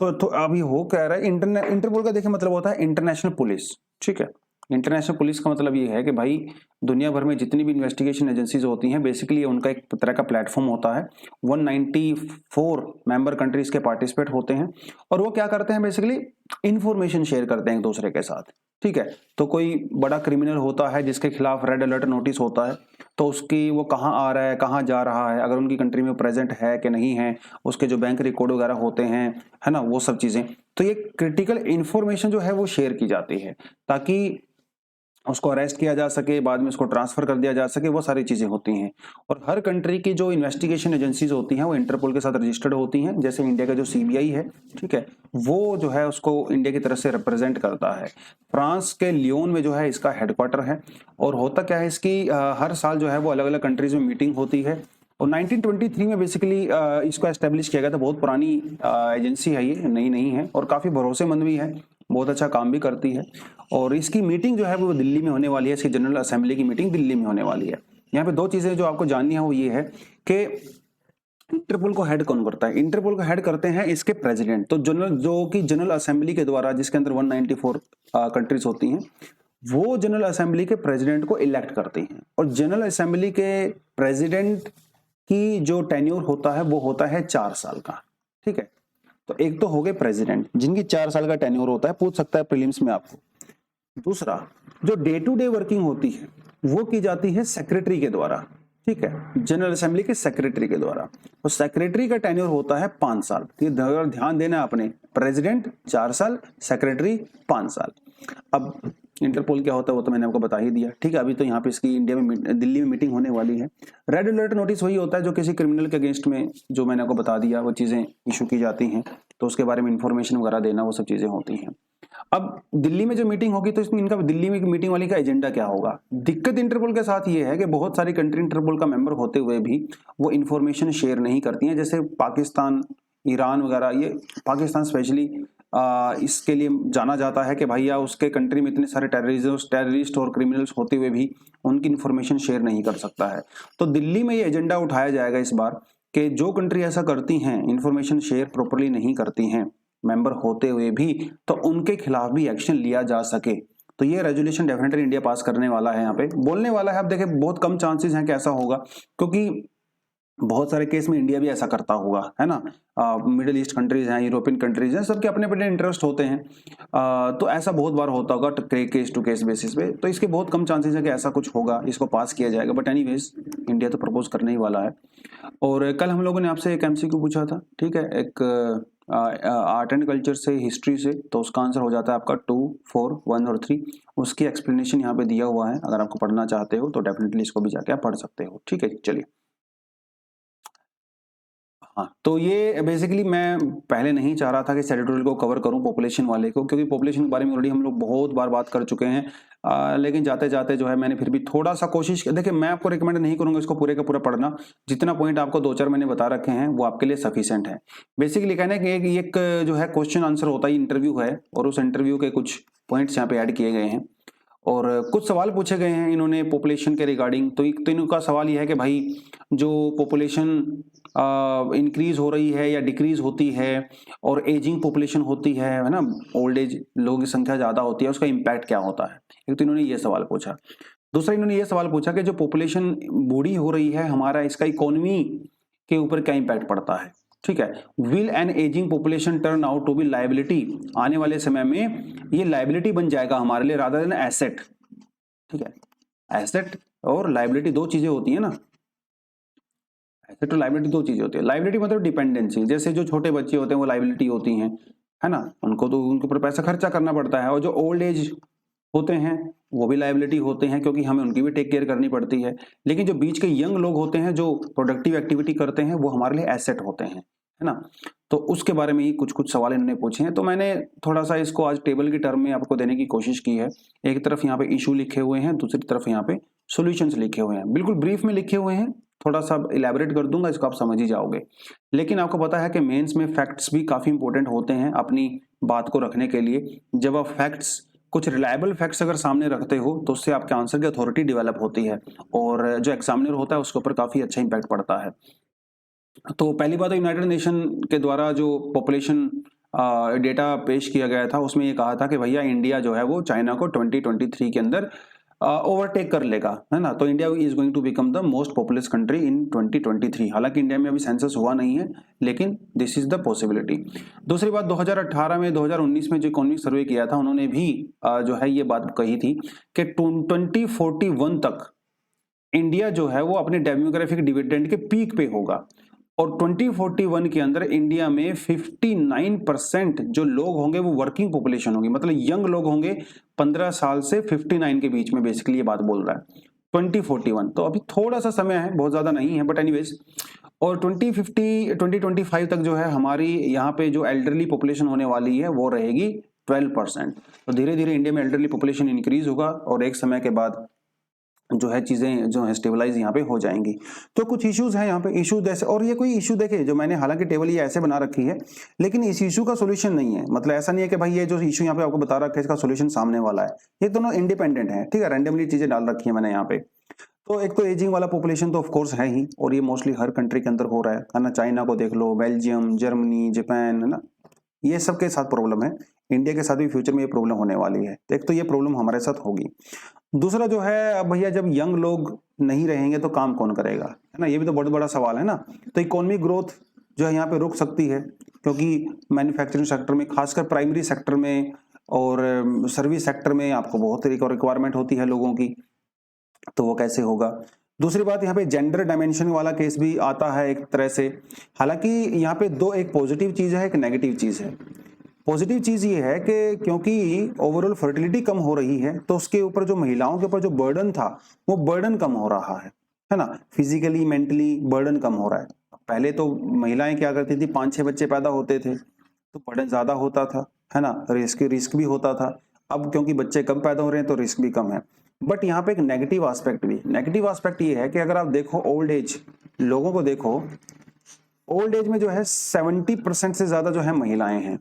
तो अभी हो कह रहा है इंटरपोल का देखिए मतलब होता है इंटरनेशनल पुलिस, ठीक है। इंटरनेशनल पुलिस का मतलब ये है कि भाई दुनिया भर में जितनी भी इन्वेस्टिगेशन एजेंसीज होती हैं, बेसिकली उनका एक तरह का प्लेटफॉर्म होता है। 194 मेंबर कंट्रीज के पार्टिसिपेट होते हैं, और वो क्या करते हैं, बेसिकली इंफॉर्मेशन शेयर करते हैं एक दूसरे के साथ, ठीक है। तो कोई बड़ा क्रिमिनल होता है जिसके खिलाफ रेड अलर्ट नोटिस होता है, तो उसकी वो कहाँ आ रहा है, कहाँ जा रहा है, अगर उनकी कंट्री में प्रेजेंट है कि नहीं है, उसके जो बैंक रिकॉर्ड वगैरह होते हैं, है ना, वो सब चीजें। तो ये क्रिटिकल इंफॉर्मेशन जो है वो शेयर की जाती है, ताकि उसको अरेस्ट किया जा सके, बाद में उसको ट्रांसफर कर दिया जा सके, वो सारी चीजें होती हैं। और हर कंट्री की जो इन्वेस्टिगेशन एजेंसीज होती हैं वो इंटरपोल के साथ रजिस्टर्ड होती हैं। जैसे इंडिया का जो CBI है, ठीक है, वो जो है उसको इंडिया की तरफ से रिप्रेजेंट करता है। फ्रांस के लियोन में जो है इसका हेडक्वार्टर है। और होता क्या है, इसकी हर साल जो है वो अलग अलग कंट्रीज में मीटिंग होती है। और 1923 में बेसिकली इसको एस्टेब्लिश किया गया था। बहुत पुरानी एजेंसी है, ये नई नहीं है, और काफी भरोसेमंद भी है, बहुत अच्छा काम भी करती है। और इसकी मीटिंग जो है वो दिल्ली में होने वाली है। इसकी जनरल असेंबली की मीटिंग दिल्ली में होने वाली है। यहाँ पे दो चीजें जो आपको जाननी है वो ये है कि इंटरपोल को हेड कौन करता है? इंटरपोल को हेड करते हैं इसके प्रेसिडेंट। तो जनरल असेंबली के द्वारा, जिसके अंदर 194 कंट्रीज होती हैं, वो जनरल असेंबली के प्रेसिडेंट को इलेक्ट करती हैं। और जनरल असेंबली के प्रेसिडेंट की जो टेन्योर होता है वो होता है 4 साल का। ठीक है, तो एक तो हो गए प्रेसिडेंट जिनकी 4 साल का टेन्योर होता है, पूछ सकता है प्रीलिम्स में आपको। दूसरा, जो डे टू डे वर्किंग होती है वो की जाती है सेक्रेटरी के द्वारा। ठीक है, जनरल असेंबली के सेक्रेटरी के द्वारा। तो सेक्रेटरी का टेन्योर होता है 5 साल। ये ध्यान देना आपने, प्रेसिडेंट 4 साल, सेक्रेटरी 5 साल। अब इंटरपोल क्या होता है वो तो मैंने आपको बता ही दिया। ठीक है, अभी तो यहाँ पे इसकी इंडिया में दिल्ली में मीटिंग होने वाली है। रेड अलर्ट नोटिस वही होता है जो किसी क्रिमिनल के अगेंस्ट में, जो मैंने आपको बता दिया, वो चीजें इशू की जाती हैं, तो उसके बारे में इंफॉर्मेशन वगैरह देना, वो सब चीजें होती हैं। अब दिल्ली में जो मीटिंग होगी तो इसमें इनका दिल्ली में मीटिंग वाली का एजेंडा क्या होगा? दिक्कत इंटरपोल के साथ ये है कि बहुत सारी कंट्री इंटरपोल का मेंबर होते हुए भी वो इंफॉर्मेशन शेयर नहीं करती हैं। जैसे पाकिस्तान, ईरान वगैरह, ये पाकिस्तान स्पेशली इसके लिए जाना जाता है कि भैया उसके कंट्री में इतने सारे टेररिस्ट और क्रिमिनल्स होते हुए भी उनकी इंफॉर्मेशन शेयर नहीं कर सकता है। तो दिल्ली में ये एजेंडा उठाया जाएगा इस बार कि जो कंट्री ऐसा करती हैं, इंफॉर्मेशन शेयर प्रॉपरली नहीं करती हैं मेंबर होते हुए भी, तो उनके खिलाफ भी एक्शन लिया जा सके। तो ये रेजोल्यूशन डेफिनेटली इंडिया पास करने वाला है, यहाँ पे बोलने वाला है। अब देखें, बहुत कम चांसेस हैं कि ऐसा होगा, क्योंकि बहुत सारे केस में इंडिया भी ऐसा करता होगा, है ना। मिडिल ईस्ट कंट्रीज हैं, यूरोपियन कंट्रीज हैं, सबके अपने अपने इंटरेस्ट होते हैं। तो ऐसा बहुत बार होता होगा केस टू केस बेसिस पे। तो इसके बहुत कम चांसेस है कि ऐसा कुछ होगा, इसको पास किया जाएगा। बट एनीवेज इंडिया तो प्रपोज करने ही वाला है। और कल हम लोगों ने आपसे एक एमसीक्यू पूछा था, ठीक है, एक आर्ट एंड कल्चर से, हिस्ट्री से, तो उसका आंसर हो जाता है आपका 2, 4, 1 और 3। उसकी एक्सप्लेनेशन यहाँ पे दिया हुआ है, अगर आपको पढ़ना चाहते हो तो डेफिनेटली इसको भी जाके आप पढ़ सकते हो। ठीक है, चलिए। हाँ, तो ये बेसिकली मैं पहले नहीं चाह रहा था कि टेरिटोरियल को कवर करूं, पॉपुलेशन वाले को, क्योंकि पॉपुलेशन के बारे में ऑलरेडी हम लोग बहुत बार बात कर चुके हैं। लेकिन जाते जाते जो है मैंने फिर भी थोड़ा सा कोशिश, देखिए मैं आपको रिकमेंड नहीं करूंगा इसको पूरे का पूरा पढ़ना। जितना पॉइंट आपको 2-4 मैंने बता रखे हैं वो आपके लिए सफिशिएंट है। बेसिकली कहना है कि एक जो है क्वेश्चन आंसर होता है, इंटरव्यू है, और उस इंटरव्यू के कुछ पॉइंट्स यहाँ पे ऐड किए गए हैं और कुछ सवाल पूछे गए हैं इन्होंने पॉपुलेशन के रिगार्डिंग। तो इनका सवाल यह है कि भाई जो पॉपुलेशन इंक्रीज हो रही है या डिक्रीज होती है, और एजिंग पॉपुलेशन होती है ना, ओल्ड एज लोगों की संख्या ज़्यादा होती है, उसका इम्पैक्ट क्या होता है। एक तो इन्होंने ये सवाल पूछा। दूसरा इन्होंने ये सवाल पूछा कि जो पॉपुलेशन बूढ़ी हो रही है हमारा, इसका इकोनॉमी के ऊपर क्या इम्पैक्ट पड़ता है। ठीक है, will an ageing population turn out to be liability, आने वाले समय में ये लाइबिलिटी बन जाएगा हमारे लिए रादर देन एसेट। ठीक है, एसेट और लाइबिलिटी दो चीजें होती है ना, एसेट और लाइबिलिटी दो चीजें होती है। लाइबिलिटी मतलब डिपेंडेंसी, जैसे जो छोटे बच्चे होते हैं वो लाइबिलिटी होती हैं, है ना, उनको तो उनके ऊपर पैसा खर्चा करना पड़ता है। और जो ओल्ड एज होते हैं वो भी लाइबिलिटी होते हैं, क्योंकि हमें उनकी भी टेक केयर करनी पड़ती है। लेकिन जो बीच के यंग लोग होते हैं जो प्रोडक्टिव एक्टिविटी करते हैं वो हमारे लिए एसेट होते हैं, है ना। तो उसके बारे में ही कुछ कुछ सवाल इन्होंने पूछे हैं, तो मैंने थोड़ा सा इसको आज टेबल की टर्म में आपको देने की कोशिश की है। एक तरफ यहाँ पे इशू लिखे हुए हैं, दूसरी तरफ यहाँ पे सॉल्यूशंस लिखे हुए हैं, बिल्कुल ब्रीफ में लिखे हुए हैं, थोड़ा सा इलेबोरेट कर दूंगा, इसको आप समझ ही जाओगे। लेकिन आपको पता है कि मेंस में फैक्ट्स भी काफी इंपॉर्टेंट होते हैं अपनी बात को रखने के लिए। जब आप फैक्ट्स, कुछ रिलायबल फैक्ट्स अगर सामने रखते हो तो उससे आपके आंसर की अथॉरिटी डेवलप होती है, और जो एग्जामिनर होता है उसके ऊपर काफी अच्छा इंपैक्ट पड़ता है। तो पहली बात तो यूनाइटेड नेशन के द्वारा जो पॉपुलेशन डेटा पेश किया गया था उसमें ये कहा था कि भैया इंडिया जो है वो चाइना को 2023 के अंदर ओवरटेक कर लेगा, है ना। तो India is going to become the most populous country in 2023। हालांकि इंडिया में अभी सेंसस हुआ नहीं है, लेकिन दिस इज द पॉसिबिलिटी। दूसरी बात, 2018 में 2019 में जो इकोनॉमिक सर्वे किया था उन्होंने भी जो है ये बात कही थी कि 2041 तक इंडिया जो है वो अपने डेमोग्राफिक डिविडेंड के पीक पे होगा, और 2041 के अंदर इंडिया में 59% जो लोग होंगे वो वर्किंग पॉपुलेशन होगी, मतलब यंग लोग होंगे 15 साल से 59 के बीच में, बेसिकली ये बात बोल रहा है 2041। तो अभी थोड़ा सा समय है, बहुत ज्यादा नहीं है, बट एनीवेज। और 2025 तक जो है हमारी यहाँ पे जो एल्डरली पॉपुलेशन होने वाली है वो रहेगी 12%। तो धीरे धीरे इंडिया में एल्डरली पॉपुलेशन इंक्रीज होगा और एक समय के बाद जो है चीजें जो है स्टेबलाइज यहाँ पे हो जाएंगी। तो कुछ इश्यूज हैं यहाँ पे, इशू जैसे, और ये कोई इशू देखे जो मैंने, हालांकि टेबल ये ऐसे बना रखी है, लेकिन इस इशू का सॉल्यूशन नहीं है। मतलब ऐसा नहीं है कि भाई ये जो इशू यहाँ पे आपको बता रखा है इसका सॉल्यूशन सामने वाला है, ये दोनों इंडिपेंडेंट है। ठीक है, रैंडमली चीजें डाल रखी है मैंने यहाँ पे। तो एक तो एजिंग वाला पॉपुलेशन तो ऑफ कोर्स है ही, और ये मोस्टली हर कंट्री के अंदर हो रहा है ना। चाइना को देख लो, बेल्जियम, जर्मनी, जापान, है ना, ये सब के साथ प्रॉब्लम है। इंडिया के साथ भी फ्यूचर में ये प्रॉब्लम होने वाली है। तो एक तो ये प्रॉब्लम हमारे साथ होगी। दूसरा जो है, अब भैया जब यंग लोग नहीं रहेंगे तो काम कौन करेगा, है ना, ये भी तो बहुत बड़ा सवाल है ना। तो इकोनॉमिक ग्रोथ जो है यहाँ पे रुक सकती है, क्योंकि मैन्युफैक्चरिंग सेक्टर में, खासकर प्राइमरी सेक्टर में और सर्विस सेक्टर में आपको बहुत रिक्वायरमेंट होती है लोगों की, तो वो कैसे होगा। दूसरी बात, यहाँ पे जेंडर डायमेंशन वाला केस भी आता है एक तरह से। हालांकि यहाँ पे दो, एक पॉजिटिव चीज है, एक नेगेटिव चीज है। पॉजिटिव चीज ये है कि क्योंकि ओवरऑल फर्टिलिटी कम हो रही है, तो उसके ऊपर जो महिलाओं के ऊपर जो बर्डन था, वो बर्डन कम हो रहा है ना, फिजिकली मेंटली बर्डन कम हो रहा है। पहले तो महिलाएं क्या करती थी, 5-6 बच्चे पैदा होते थे तो बर्डन ज्यादा होता था, है ना, रिस्क भी होता था। अब क्योंकि बच्चे कम पैदा हो रहे हैं तो रिस्क भी कम है। बट यहाँ पे एक नेगेटिव एस्पेक्ट ये है कि अगर आप देखो ओल्ड एज लोगों को देखो, ओल्ड एज में जो है 70% से ज्यादा जो है महिलाएं हैं,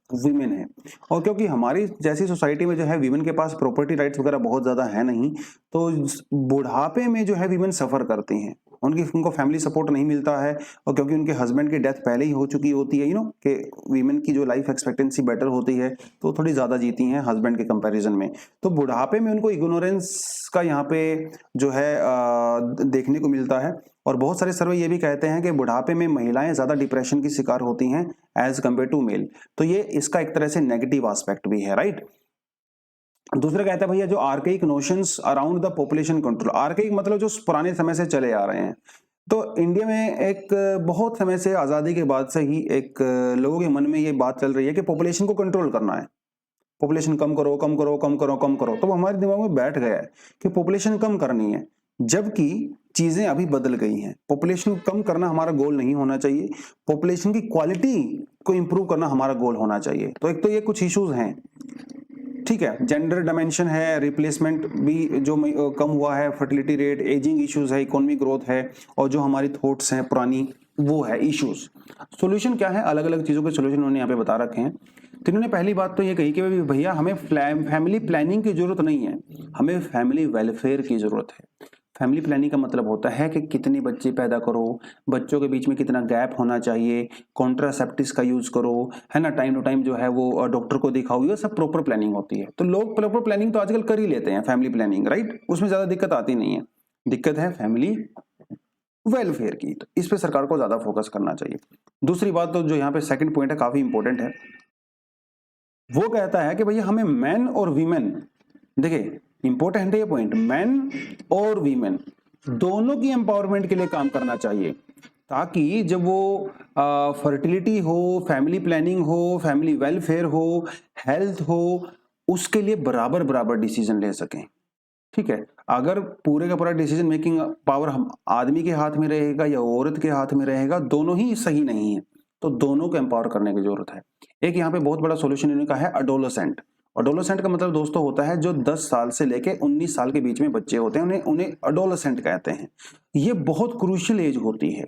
वीमेन है। और क्योंकि हमारी जैसी सोसाइटी में जो है वीमेन के पास प्रॉपर्टी राइट्स वगैरह बहुत ज्यादा है नहीं, तो बुढ़ापे में जो है वीमेन सफर करती हैं, उनको फैमिली सपोर्ट नहीं मिलता है। और क्योंकि उनके हस्बैंड की डेथ पहले ही हो चुकी होती है, कि वीमेन की जो लाइफ एक्सपेक्टेंसी बेटर होती है, तो थोड़ी ज्यादा जीती हैं हस्बैंड के कंपैरिजन में। तो बुढ़ापे में उनको इग्नोरेंस का यहाँ पे जो है देखने को मिलता है। और बहुत सारे सर्वे ये भी कहते हैं कि बुढ़ापे में महिलाएं ज्यादा डिप्रेशन की शिकार होती हैं एज कंपेयर टू मेल। तो ये इसका एक तरह से नेगेटिव एस्पेक्ट भी है, राइट। दूसरा कहता है भैया जो archaic notions around the population control, archaic मतलब जो पुराने समय से चले आ रहे हैं। तो इंडिया में एक बहुत समय से, आजादी के बाद से ही एक लोगों के मन में ये बात चल रही है कि पॉपुलेशन को कंट्रोल करना है, पॉपुलेशन कम करो कम करो कम करो कम करो। तो हमारे दिमाग में बैठ गया है कि पॉपुलेशन कम करनी है, जबकि चीजें अभी बदल गई हैं। पॉपुलेशन कम करना हमारा गोल नहीं होना चाहिए, पॉपुलेशन की क्वालिटी को इंप्रूव करना हमारा गोल होना चाहिए। तो एक तो ये कुछ इश्यूज हैं, ठीक है, जेंडर डायमेंशन है, रिप्लेसमेंट भी जो कम हुआ है, फर्टिलिटी रेट, एजिंग इश्यूज है, इकोनॉमिक ग्रोथ है, और जो हमारी थॉट्स हैं पुरानी, वो है इश्यूज। सॉल्यूशन क्या है, अलग अलग चीजों के सॉल्यूशन उन्होंने यहाँ पे बता रखे हैं। तो इन्होंने पहली बात तो ये कही कि भैया हमें फैमिली प्लानिंग की जरूरत नहीं है, हमें फैमिली वेलफेयर की जरूरत है। फैमिली प्लानिंग का मतलब होता है कि कितने बच्चे पैदा करो, बच्चों के बीच में कितना गैप होना चाहिए, कॉन्ट्रासेप्टिव्स का यूज करो, है ना, टाइम टू टाइम जो है वो डॉक्टर को दिखाओ, ये सब प्रॉपर प्लानिंग होती है। तो लोग प्रॉपर प्लानिंग तो आजकल कर ही लेते हैं, फैमिली प्लानिंग, राइट, उसमें ज्यादा दिक्कत आती नहीं है। दिक्कत है फैमिली वेलफेयर की, तो इस पे सरकार को ज्यादा फोकस करना चाहिए। दूसरी बात तो जो यहाँ पे सेकंड पॉइंट है, काफी इंपॉर्टेंट है, वो कहता है कि भैया हमें मैन और वीमेन, देखिए इंपॉर्टेंट है ये पॉइंट, मैन और वीमेन दोनों की एम्पावरमेंट के लिए काम करना चाहिए, ताकि जब वो फर्टिलिटी हो, फैमिली प्लानिंग हो, फैमिली वेलफेयर हो, हेल्थ हो, उसके लिए बराबर बराबर डिसीजन ले सकें। ठीक है, अगर पूरे का पूरा डिसीजन मेकिंग पावर हम आदमी के हाथ में रहेगा या औरत के हाथ में रहेगा, दोनों ही सही नहीं है। तो दोनों को एम्पावर करने की जरूरत है। एक यहाँ पे बहुत बड़ा सॉल्यूशन इन्होंने कहा है अडोलोसेंट। अडोलोसेंट का मतलब दोस्तों होता है जो 10 साल से लेके 19 साल के बीच में बच्चे होते हैं, उन्हें अडोलोसेंट कहते हैं। ये बहुत क्रूशियल एज होती है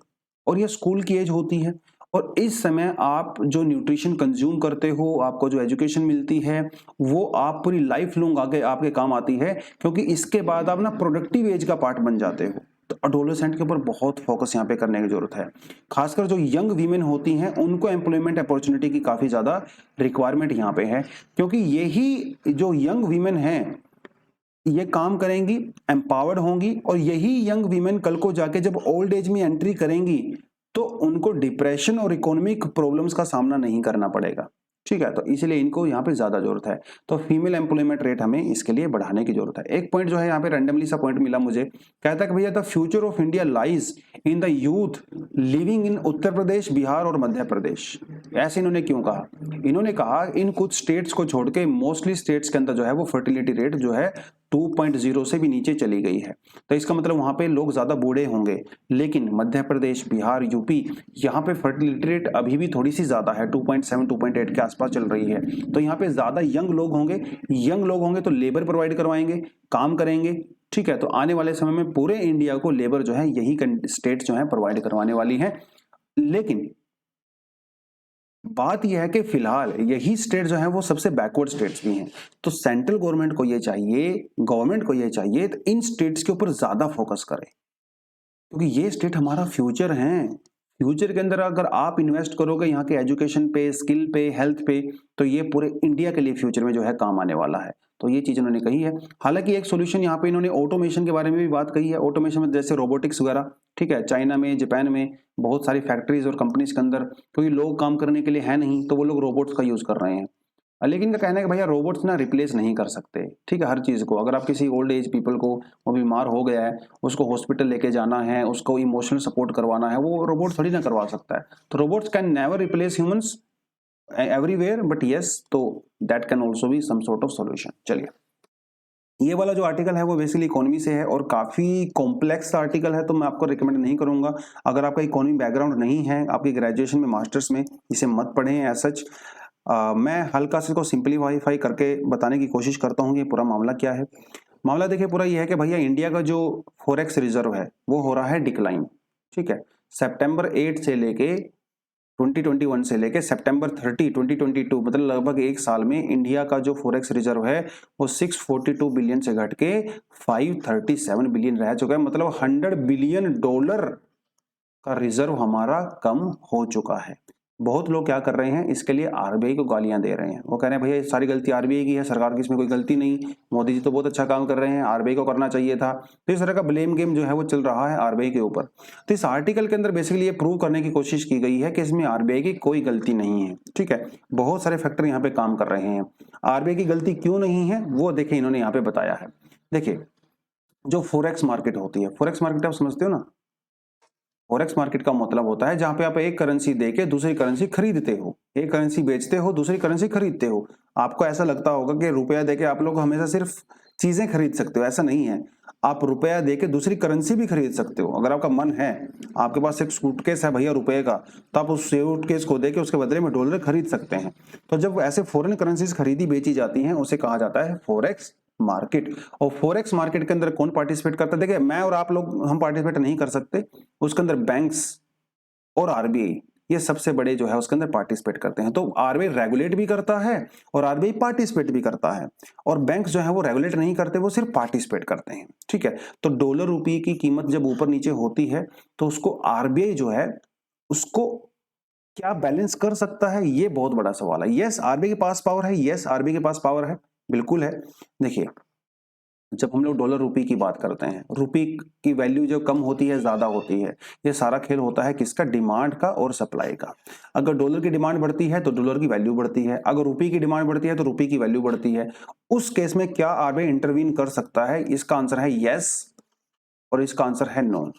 और ये स्कूल की एज होती है। और इस समय आप जो न्यूट्रिशन कंज्यूम करते हो, आपको जो एजुकेशन मिलती है, वो आप पूरी लाइफ लॉन्ग आगे आपके काम आती है, क्योंकि इसके बाद आप ना प्रोडक्टिव एज का पार्ट बन जाते हो। तो अडोलेसेंट के ऊपर बहुत फोकस यहाँ पे करने की जरूरत है। खासकर जो यंग वीमेन होती हैं, उनको एम्प्लॉयमेंट अपॉर्चुनिटी की काफी ज्यादा रिक्वायरमेंट यहाँ पे है, क्योंकि यही जो यंग वीमेन हैं ये काम करेंगी, एम्पावर्ड होंगी, और यही यंग वीमेन कल को जाके जब ओल्ड एज में एंट्री करेंगी तो उनको डिप्रेशन और इकोनॉमिक प्रॉब्लम्स का सामना नहीं करना पड़ेगा। ठीक है, तो इसलिए इनको यहाँ पे ज्यादा जरूरत है। तो फीमेल एम्प्लॉयमेंट रेट हमें इसके लिए बढ़ाने की जरूरत है। एक पॉइंट जो है यहाँ पे रैंडमली सा पॉइंट मिला मुझे, कहता है कि भैया the future of India lies in the youth living in Uttar Pradesh, Bihar और मध्य प्रदेश। ऐसे इन्होंने क्यों कहा? इन्होंने कहा इन कुछ स्टेट्स को छोड़ के मोस्टली स्टेट्स के अंदर जो है वो फर्टिलिटी रेट जो है 2.0 से भी नीचे चली गई है। तो इसका मतलब वहां पे लोग ज्यादा बूढ़े होंगे, लेकिन मध्य प्रदेश, बिहार, यूपी, यहाँ पे फर्टिलिटी रेट अभी भी थोड़ी सी ज्यादा है, 2.7 2.8 के आसपास चल रही है। तो यहाँ पे ज्यादा यंग लोग होंगे, तो लेबर प्रोवाइड करवाएंगे, काम करेंगे। ठीक है, तो आने वाले समय में पूरे इंडिया को लेबर जो है यही स्टेट जो है प्रोवाइड करवाने वाली है। लेकिन बात यह है कि फिलहाल यही स्टेट जो है वो सबसे बैकवर्ड स्टेट्स भी हैं, तो सेंट्रल गवर्नमेंट को ये चाहिए, गवर्नमेंट को ये चाहिए तो इन स्टेट्स के ऊपर ज्यादा फोकस करे, क्योंकि ये स्टेट हमारा फ्यूचर है। फ्यूचर के अंदर अगर आप इन्वेस्ट करोगे यहाँ के एजुकेशन पे, स्किल पे, हेल्थ पे, तो ये पूरे इंडिया के लिए फ्यूचर में जो है काम आने वाला है। तो ये चीज उन्होंने कही है। हालांकि एक सॉल्यूशन यहाँ पे इन्होंने ऑटोमेशन के बारे में भी बात कही है। ऑटोमेशन में जैसे रोबोटिक्स वगैरह, ठीक है, चाइना में, जापान में बहुत सारी फैक्ट्रीज और कंपनीज के अंदर क्योंकि लोग काम करने के लिए है नहीं, तो वो लोग रोबोट्स का यूज कर रहे हैं। लेकिन इनका कहना है कि भैया रोबोट्स ना रिप्लेस नहीं कर सकते, ठीक है, हर चीज़ को। अगर आप किसी ओल्ड एज पीपल को, वो बीमार हो गया है, उसको हॉस्पिटल लेके जाना है, उसको इमोशनल सपोर्ट करवाना है, वो रोबोट थोड़ी ना करवा सकता है। तो robots can never replace humans everywhere, but yes, तो that can also be some sort of solution. चलिए, ये वाला जो आर्टिकल है वो बेसिकली इकोनॉमी से है और काफी कॉम्प्लेक्स आर्टिकल है, तो मैं आपको रिकमेंड नहीं करूंगा। अगर आपका इकोनॉमी बैकग्राउंड नहीं है, आपकी ग्रेजुएशन में, मास्टर्स में, इसे मत पढ़ें एज सच। मैं हल्का से इसको सिंप्लीफाई करके बताने की कोशिश करता हूँ। ये पूरा मामला क्या है। मामला देखिए पूरा ये है कि भैया इंडिया का जो फॉरेक्स रिजर्व है वो हो रहा है डिक्लाइन, ठीक है। सितंबर 8 से लेके 2021 से लेके सितंबर 30 2022, मतलब लगभग एक साल में इंडिया का जो फॉरेक्स रिजर्व है वो 642 बिलियन से घट के 537 बिलियन रह चुका है। मतलब $100 बिलियन का रिजर्व हमारा कम हो चुका है। बहुत लोग क्या कर रहे हैं, इसके लिए आरबीआई को गालियां दे रहे हैं। वो कह रहे हैं भैया सारी गलती आरबीआई की है, सरकार की इसमें कोई गलती नहीं, मोदी जी तो बहुत अच्छा काम कर रहे हैं, आरबीआई को करना चाहिए था। तो इस तरह का ब्लेम गेम जो है वो चल रहा है आरबीआई के ऊपर। तो इस आर्टिकल के अंदर बेसिकली ये प्रूव करने की कोशिश की गई है कि इसमें आरबीआई की कोई गलती नहीं है, ठीक है। बहुत सारे फैक्टर यहाँ पे काम कर रहे हैं। आरबीआई की गलती क्यों नहीं है वो देखिए इन्होंने यहाँ पे बताया है। देखिए, जो फॉरेक्स मार्केट होती है, फॉरेक्स मार्केट आप समझते हो ना, फॉरेक्स मार्केट का मतलब होता है जहां पे आप एक करेंसी देके दूसरी करेंसी खरीदते हो, एक करेंसी बेचते हो, दूसरी करेंसी खरीदते हो। आपको ऐसा लगता होगा कि रुपया देके आप लोग हमेशा सिर्फ चीजें खरीद सकते हो, ऐसा नहीं है। आप रुपया देके दूसरी करेंसी भी खरीद सकते हो। अगर आपका मन है, आपके पास एक सूटकेस है भैया रुपए का, तो आप उस सूटकेस को देके उसके बदले में डॉलर खरीद सकते हैं। तो जब ऐसे फॉरेन करेंसीज खरीदी बेची जाती हैं उसे कहा जाता है फॉरेक्स मार्केट। और फॉरेक्स मार्केट के अंदर कौन पार्टिसिपेट करता है? देखिए, मैं और आप लोग हम पार्टिसिपेट नहीं कर सकते। उसके अंदर बैंक्स और आरबीआई, ये सबसे बड़े जो है उसके अंदर पार्टिसिपेट करते हैं। तो आरबीआई रेगुलेट भी करता है और आरबीआई पार्टिसिपेट भी करता है। और बैंक्स जो है वो रेगुलेट नहीं करते, वो सिर्फ पार्टिसिपेट करते हैं, ठीक है। तो डॉलर रुपये की कीमत जब ऊपर नीचे होती है तो उसको आरबीआई जो है उसको क्या बैलेंस कर सकता है, ये बहुत बड़ा सवाल है। यस, आरबीआई के पास पावर है, यस आरबीआई के पास पावर है, बिल्कुल है। देखिए, जब हम लोग डॉलर रुपये की बात करते हैं, रुपये की वैल्यू जो कम होती है ज्यादा होती है, ये सारा खेल होता है किसका? डिमांड का और सप्लाई का। अगर डॉलर की डिमांड बढ़ती है तो डॉलर की वैल्यू बढ़ती है, अगर रुपये की डिमांड बढ़ती है तो रुपये की वैल्यू बढ़ती है। उस केस में क्या आरबीआई इंटरवीन कर सकता है? इसका आंसर है यस और इसका आंसर है नो।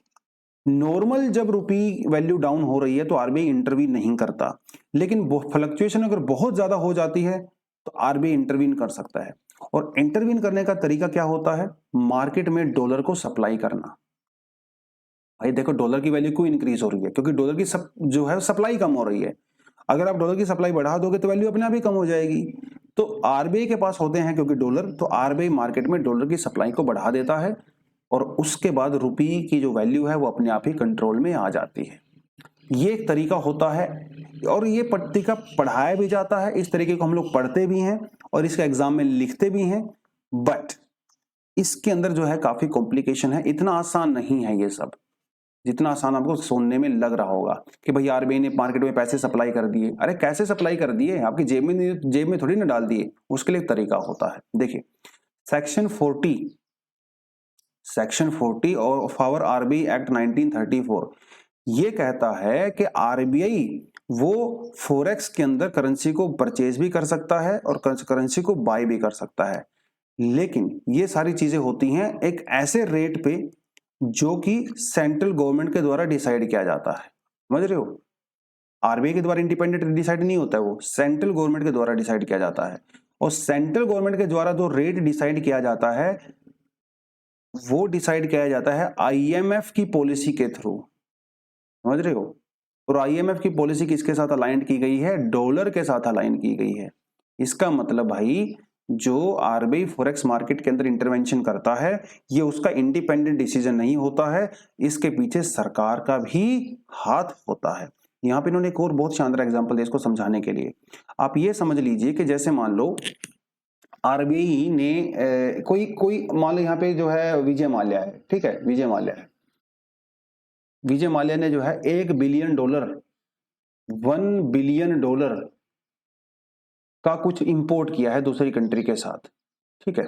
नॉर्मल जब रुपये वैल्यू डाउन हो रही है तो आरबीआई इंटरवीन नहीं करता, लेकिन फ्लक्चुएशन अगर बहुत ज्यादा हो जाती है तो आरबीआई इंटरवीन कर सकता है। और इंटरवीन करने का तरीका क्या होता है? मार्केट में डॉलर को सप्लाई करना। भाई देखो, डॉलर की वैल्यू क्यों इंक्रीज हो रही है? क्योंकि डॉलर की जो है सप्लाई कम हो रही है। अगर आप डॉलर की सप्लाई बढ़ा दोगे तो वैल्यू अपने आप ही कम हो जाएगी। तो आरबीआई के पास होते हैं क्योंकि डॉलर, तो आरबीआई मार्केट में डॉलर की सप्लाई को बढ़ा देता है और उसके बाद रुपये की जो वैल्यू है वो अपने आप ही कंट्रोल में आ जाती है। ये एक तरीका होता है और ये तरीका पढ़ाया भी जाता है। इस तरीके को हम लोग पढ़ते भी हैं और इसका एग्जाम में लिखते भी हैं, बट इसके अंदर जो है काफी कॉम्प्लिकेशन है। इतना आसान नहीं है ये सब, जितना आसान आपको सुनने में लग रहा होगा कि भाई आरबीआई ने मार्केट में पैसे सप्लाई कर दिए। अरे कैसे सप्लाई कर दिए? आपकी जेब में थोड़ी ना डाल दिए। उसके लिए एक तरीका होता है। देखिए, section 40 of our RBI act 1934 ये कहता है कि आरबीआई वो फॉरेक्स के अंदर करेंसी को परचेज भी कर सकता है और करेंसी को बाय भी कर सकता है, लेकिन ये सारी चीजें होती हैं एक ऐसे रेट पे जो कि सेंट्रल गवर्नमेंट के द्वारा डिसाइड किया जाता है। समझ रहे हो? आरबीआई के द्वारा इंडिपेंडेंट डिसाइड नहीं होता है, वो सेंट्रल गवर्नमेंट के द्वारा डिसाइड किया जाता है। और सेंट्रल गवर्नमेंट के द्वारा जो रेट डिसाइड किया जाता है वो डिसाइड किया जाता है आईएमएफ की पॉलिसी के थ्रू। समझ रहे हो? और आईएमएफ की पॉलिसी किसके साथ अलाइन की गई है? डॉलर के साथ अलाइन की गई है। इसका मतलब भाई जो आरबीआई फॉरेक्स मार्केट के अंदर इंटरवेंशन करता है ये उसका इंडिपेंडेंट डिसीजन नहीं होता है, इसके पीछे सरकार का भी हाथ होता है। यहाँ पे इन्होंने एक और बहुत शानदार एग्जांपल दिया इसको समझाने के लिए। आप ये समझ लीजिए कि जैसे मान लो आरबीआई ने कोई मान लो यहाँ पे जो है विजय माल्या है, ठीक है, विजय माल्या ने जो है $1 बिलियन का कुछ इंपोर्ट किया है दूसरी कंट्री के साथ, ठीक है,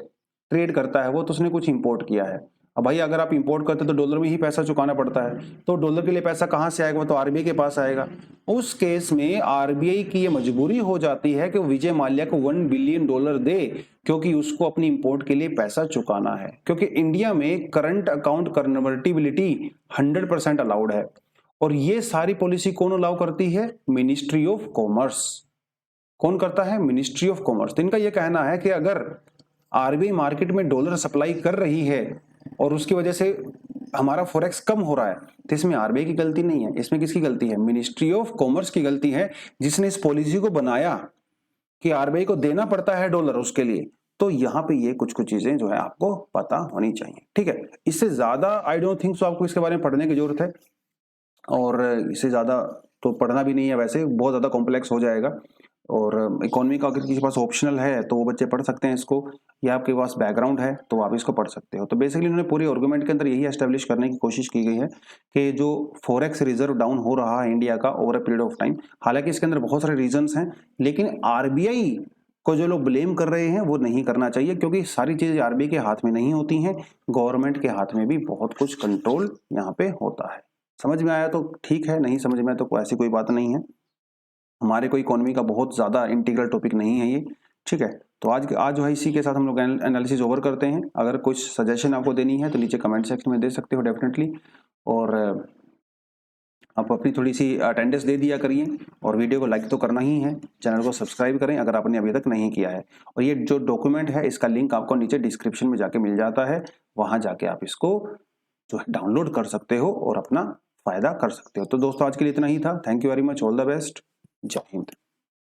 ट्रेड करता है वो, तो उसने कुछ इंपोर्ट किया है। अब भाई अगर आप इंपोर्ट करते तो डॉलर में ही पैसा चुकाना पड़ता है, तो डॉलर के लिए पैसा कहां से आएगा, वो तो आरबीआई के पास आएगा। उस केस में आरबीआई की ये मजबूरी हो जाती है कि विजय माल्या को $1 बिलियन दे, क्योंकि उसको अपनी इंपोर्ट के लिए पैसा चुकाना है, क्योंकि इंडिया में करंट अकाउंट कन्वर्टिबिलिटी 100% अलाउड है। और ये सारी पॉलिसी कौन अलाउ करती है, मिनिस्ट्री ऑफ कॉमर्स। कौन करता है, मिनिस्ट्री ऑफ कॉमर्स। तो इनका यह कहना है कि अगर आरबीआई मार्केट में डॉलर सप्लाई कर रही है और उसकी वजह से हमारा फॉरेक्स कम हो रहा है, तो इसमें आरबीआई की गलती नहीं है, इसमें किसकी गलती है, मिनिस्ट्री ऑफ कॉमर्स की गलती है, जिसने इस पॉलिसी को बनाया कि आरबीआई को देना पड़ता है डॉलर उसके लिए। तो यहाँ पे ये कुछ चीजें जो है आपको पता होनी चाहिए, ठीक है। इससे ज्यादा आई डोंट थिंक सो आपको इसके बारे में पढ़ने की जरूरत है, और इससे ज्यादा तो पढ़ना भी नहीं है, वैसे बहुत ज्यादा कॉम्प्लेक्स हो जाएगा। और इकोनॉमी का अगर किसी के पास ऑप्शनल है तो वो बच्चे पढ़ सकते हैं इसको, या आपके पास बैकग्राउंड है तो आप इसको पढ़ सकते हो। तो बेसिकली उन्होंने पूरी आर्गुमेंट के अंदर यही एस्टेब्लिश करने की कोशिश की गई है कि जो फॉरेक्स रिजर्व डाउन हो रहा है इंडिया का over a period of time, हालांकि इसके अंदर बहुत सारे रीजंस हैं, लेकिन आरबीआई को जो लोग ब्लेम कर रहे हैं वो नहीं करना चाहिए, क्योंकि सारी चीजें आरबीआई के हाथ में नहीं होती हैं, गवर्नमेंट के हाथ में भी बहुत कुछ कंट्रोल यहाँ पे होता है। समझ में आया तो ठीक है, नहीं समझ में आया तो ऐसी कोई बात नहीं है, हमारे कोई इकोनॉमी का बहुत ज्यादा इंटीग्रल टॉपिक नहीं है ये, ठीक है। तो आज जो है इसी के साथ हम लोग एनालिसिस ओवर करते हैं। अगर कुछ सजेशन आपको देनी है तो नीचे कमेंट सेक्शन में दे सकते हो डेफिनेटली, और आप अपनी थोड़ी सी अटेंडेंस दे दिया करिए, और वीडियो को लाइक तो करना ही है, चैनल को सब्सक्राइब करें अगर आपने अभी तक नहीं किया है। और ये जो डॉक्यूमेंट है इसका लिंक आपको नीचे डिस्क्रिप्शन में जाके मिल जाता है, वहां जाके आप इसको जो है डाउनलोड कर सकते हो और अपना फायदा कर सकते हो। तो दोस्तों आज के लिए इतना ही था, thank you very much, all the best, जय हिंद।